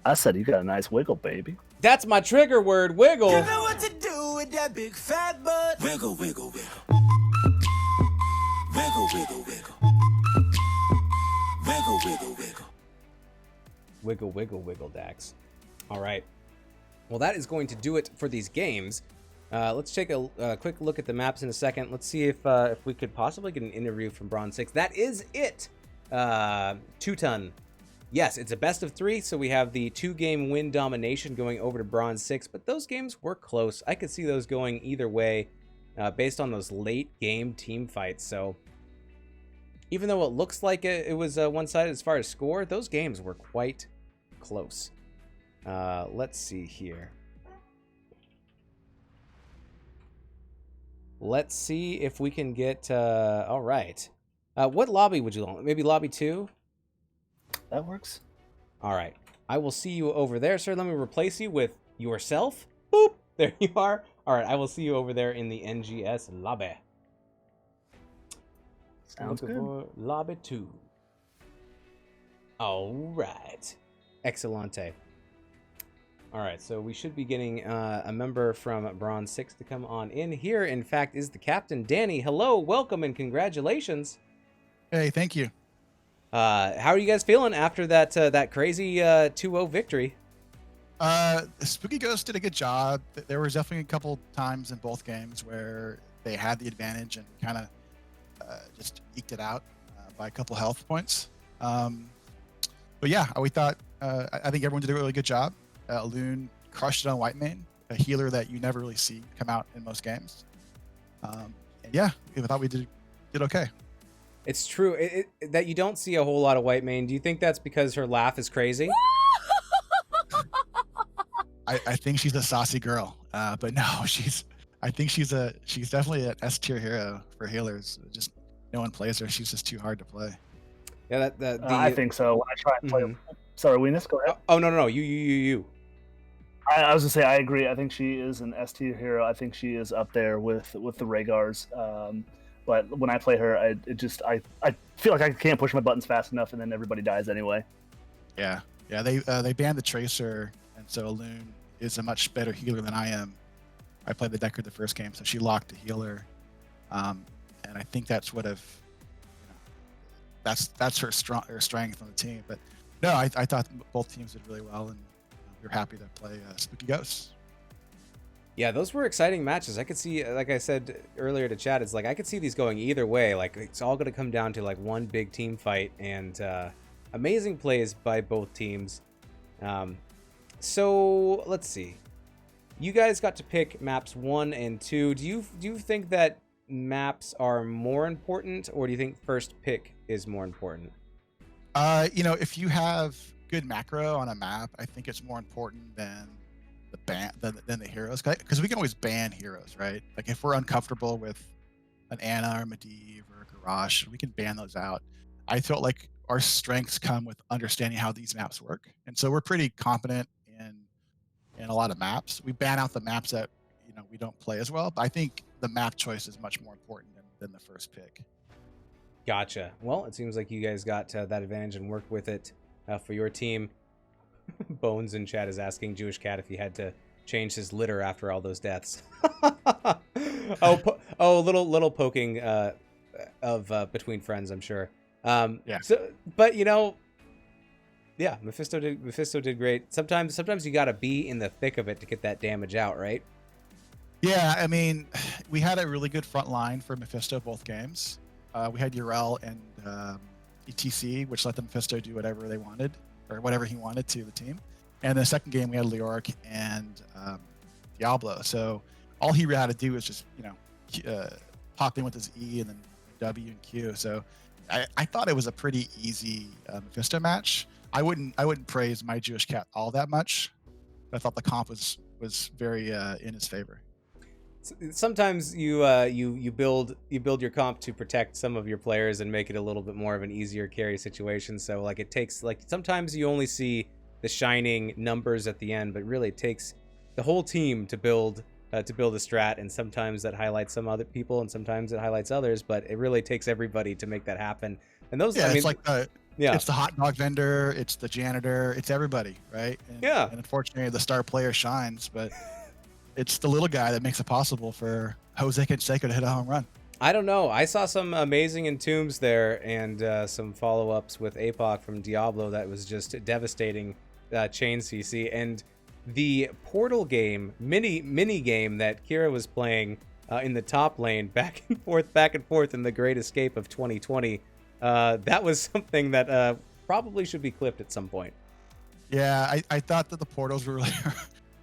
I said you got a nice wiggle, baby. That's my trigger word, wiggle. You know what to do with that big fat butt. Wiggle, wiggle, wiggle. Wiggle, wiggle, wiggle. Wiggle, wiggle, wiggle. Wiggle, wiggle, wiggle, Dax. All right. Well, that is going to do it for these games. Let's take a quick look at the maps in a second. Let's see if we could possibly get an interview from Bronze6. That is it. 2-ton. Yes, it's a best of 3, so we have the 2-game win domination going over to Bronze6, but those games were close. I could see those going either way based on those late game team fights. So even though it looks like it was one-sided as far as score, those games were quite close. Let's see here. Let's see if we can get... all right. What lobby would you want? Maybe lobby 2? That works. All right. I will see you over there, sir. Let me replace you with yourself. Boop. There you are. All right. I will see you over there in the NGS lobby. Sounds good. For lobby 2. All right. Excellente. All right. So we should be getting a member from Bronze6 to come on in. Here, in fact, is the captain, Danny. Hello. Welcome and congratulations. Hey, thank you. How are you guys feeling after that crazy 2-0 victory? Spooky Ghost did a good job. There was definitely a couple times in both games where they had the advantage and kind of just eked it out by a couple health points. But yeah, we thought I think everyone did a really good job. Loon crushed it on Whitemane, a healer that you never really see come out in most games. And yeah, I thought we did okay. It's true that you don't see a whole lot of Whitemane. Do you think that's because her laugh is crazy? I think she's a saucy girl, but no, I think she's definitely an S tier hero for healers. Just no one plays her. She's just too hard to play. Yeah, I think so. When I try and play, sorry, Weenus, go ahead. Oh no, you. I was gonna say I agree. I think she is an S tier hero. I think she is up there with the Rhaegars. But when I play her, I feel like I can't push my buttons fast enough, and then everybody dies anyway. Yeah. They banned the Tracer, and so Loon is a much better healer than I am. I played the Decker the first game, so she locked the healer, and I think that's that's her strength on the team. But no, I thought both teams did really well, and we were happy to play Spooky Ghosts. Yeah, those were exciting matches. I could see, like I said earlier to chat, it's like I could see these going either way. Like it's all going to come down to like one big team fight, and amazing plays by both teams. So let's see. You guys got to pick maps 1 and 2. Do you think that maps are more important, or do you think first pick is more important? If you have good macro on a map, I think it's more important than the heroes, because we can always ban heroes, right? Like if we're uncomfortable with an Ana or Medivh or Garrosh, we can ban those out. I felt like our strengths come with understanding how these maps work, and so we're pretty competent in a lot of maps. We ban out the maps that we don't play as well, but I think the map choice is much more important than the first pick. Gotcha. Well, it seems like you guys got that advantage and worked with it for your team. Bones in chat is asking Jewish Cat if he had to change his litter after all those deaths. Little poking of between friends, I'm sure. Yeah. So, but yeah, Mephisto did great. Sometimes you gotta be in the thick of it to get that damage out, right? Yeah, I mean, we had a really good front line for Mephisto both games. We had Yrel and ETC, which let the Mephisto do whatever they wanted, or whatever he wanted to the team. And the second game, we had Leoric and Diablo. So all he had to do was just, pop in with his E and then W and Q. So I thought it was a pretty easy Mephisto match. I wouldn't praise my Jewish Cat all that much. I thought the comp was very in his favor. Sometimes you build your comp to protect some of your players and make it a little bit more of an easier carry situation. So like it takes, like, sometimes you only see the shining numbers at the end, but really it takes the whole team to build a strat, and sometimes that highlights some other people and sometimes it highlights others, but it really takes everybody to make that happen. And those, it's like it's the hot dog vendor, it's the janitor, it's everybody, right? And unfortunately the star player shines, but it's the little guy that makes it possible for Jose Canseco to hit a home run. I don't know. I saw some amazing entombs there, and some follow-ups with APOC from Diablo that was just devastating chain CC. And the Portal game, mini game that Kira was playing in the top lane, back and forth in the Great Escape of 2020. That was something that probably should be clipped at some point. Yeah, I thought that the portals were really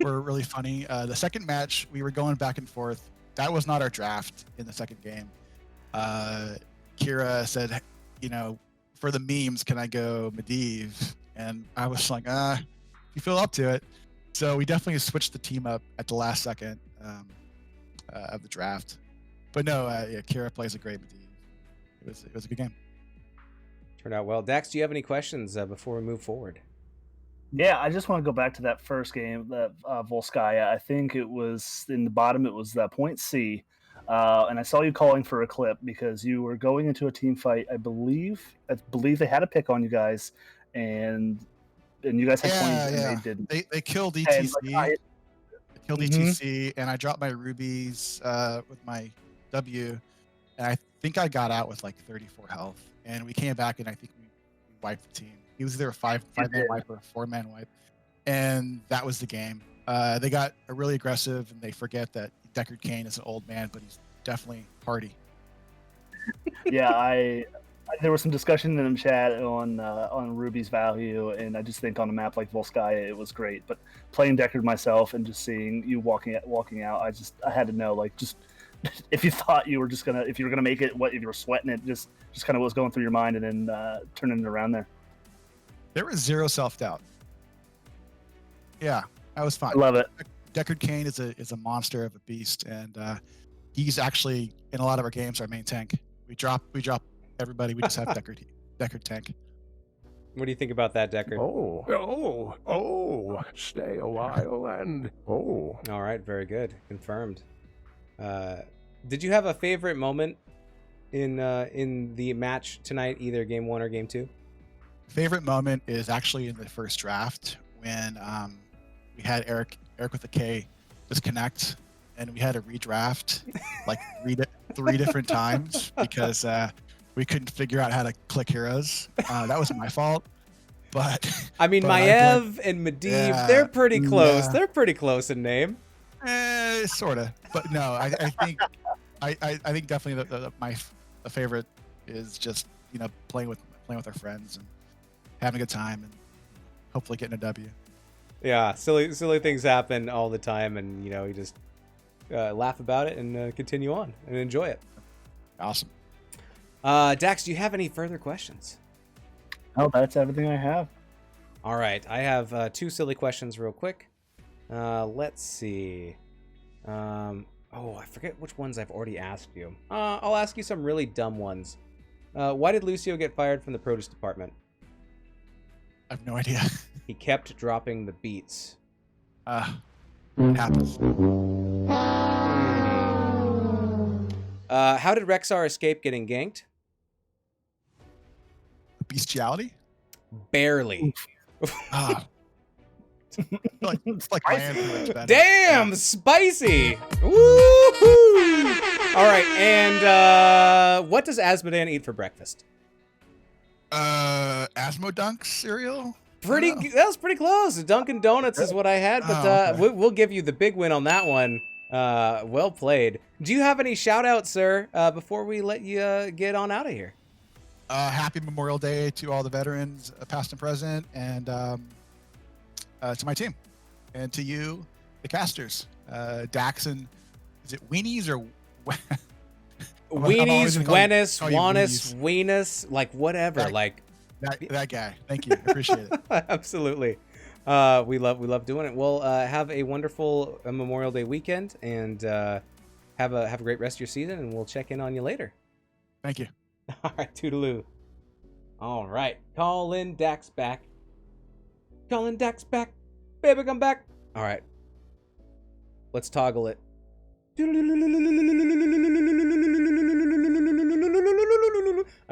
were really funny. The second match, we were going back and forth. That was not our draft in the second game. Kira said, for the memes, can I go Medivh? And I was like, if you feel up to it. So we definitely switched the team up at the last second of the draft. But no, Kira plays a great Medivh. It was a good game. Turned out well. Dax, do you have any questions before we move forward? Yeah, I just want to go back to that first game, that Volskaya. I think it was in the bottom. It was point C, and I saw you calling for a clip because you were going into a team fight. I believe they had a pick on you guys, and you guys had coins, and they didn't. They killed ETC. And I dropped my rubies with my W, and I think I got out with like 34 health. And we came back, and I think we wiped the team. He was either a five-man wipe or a 4-man wipe, and that was the game. They got really aggressive, and they forget that Deckard Cain is an old man, but he's definitely hardy. Yeah, there was some discussion in the chat on Ruby's value, and I just think on a map like Volskaya, it was great. But playing Deckard myself and just seeing you walking out, I had to know, like, just if you thought you were if you were gonna make it, if you were sweating it, just kind of what was going through your mind, and then turning it around there. There was zero self-doubt. Yeah, I was fine. I love it. Deckard Cain is a monster of a beast, and he's actually in a lot of our games our main tank. We drop everybody. We just have Deckard tank. What do you think about that, Deckard? Stay a while and All right, very good. Confirmed. Did you have a favorite moment in the match tonight, either game 1 or game 2? Favorite moment is actually in the first draft when we had Eric with a K disconnect, and we had to redraft like three different times because we couldn't figure out how to click heroes. That was my fault. But I mean, Maiev and Medivh, they're pretty close. Yeah. They're pretty close in name. Sort of. But no, I think I think definitely my favorite is just playing with our friends and having a good time and hopefully getting a W. Yeah, silly things happen all the time, and you just laugh about it and continue on and enjoy it. Awesome. Dax, do you have any further questions? Oh, that's everything I have. All right, I have 2 silly questions real quick. Let's see. I forget which ones I've already asked you. I'll ask you some really dumb ones. Why did Lucio get fired from the produce department? I have no idea. He kept dropping the beats. Happens. How did Rexar escape getting ganked? Bestiality? Barely. It's like my answer. Damn, spicy! Woo-hoo! All right, and what does Asmodan eat for breakfast? Asmodunk cereal? That was pretty close. Dunkin' Donuts is what I had, but okay. we'll give you the big win on that one. Well played. Do you have any shout outs, sir, before we let you get on out of here? Happy Memorial Day to all the veterans, past and present, and to my team, and to you, the casters, Dax, and is it Weenies or Weenies, Wennis, Wannis, Weenus, like whatever, that guy. Thank you, appreciate it. Absolutely, we love doing it. Well, have a wonderful Memorial Day weekend, and have a great rest of your season, and we'll check in on you later. Thank you. All right, toodaloo. All right, calling Dax back. Calling Dax back. Baby, come back. All right. Let's toggle it. I'm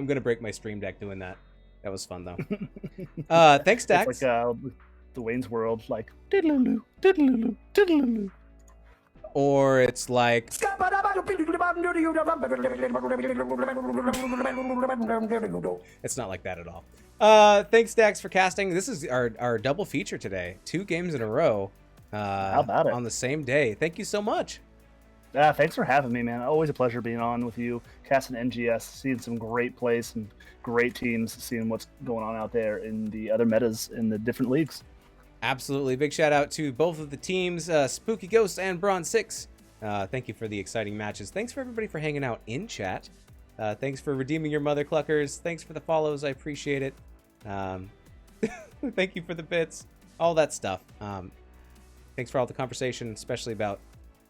going to break my stream deck doing that. That was fun, though. Thanks, Dax. It's like the Wayne's World, like diddle-loo, diddle-loo, diddle-loo. Or it's like... It's not like that at all. Thanks, Dax, for casting. This is our double feature today. 2 games in a row. How about it? On the same day. Thank you so much. Thanks for having me, man. Always a pleasure being on with you, casting NGS, seeing some great plays, some great teams, seeing what's going on out there in the other metas in the different leagues. Absolutely. Big shout out to both of the teams, Spooky Ghost and Bronze6. Thank you for the exciting matches. Thanks for everybody for hanging out in chat. Thanks for redeeming your mother cluckers. Thanks for the follows. I appreciate it. Thank you for the bits. All that stuff. Thanks for all the conversation, especially about...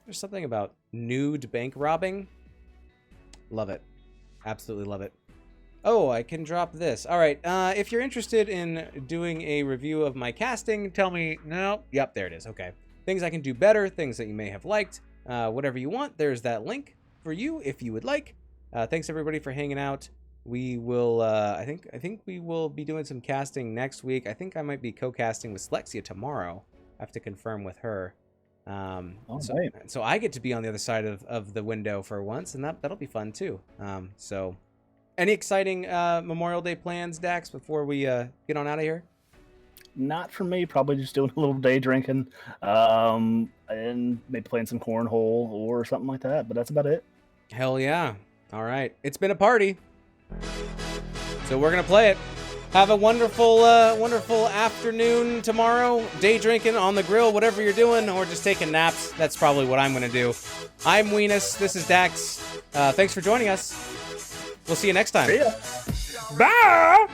There's something about nude bank robbing. Love it. Absolutely love it. Oh, I can drop this. All right. If you're interested in doing a review of my casting, tell me... No. Yep, there it is. Okay. Things I can do better, things that you may have liked, whatever you want. There's that link for you if you would like. Thanks, everybody, for hanging out. We will... I think we will be doing some casting next week. I think I might be co-casting with Slexia tomorrow. I have to confirm with her. So I get to be on the other side of the window for once, and that'll be fun too. So any exciting Memorial Day plans, Dax, before we get on out of here? Not for me. Probably just doing a little day drinking, and maybe playing some cornhole or something like that. But that's about it. Hell yeah! All right, it's been a party, so we're gonna play it. Have a wonderful, wonderful afternoon tomorrow. Day drinking on the grill, whatever you're doing, or just taking naps. That's probably what I'm going to do. I'm Weenus. This is Dax. Thanks for joining us. We'll see you next time. See ya. Bye!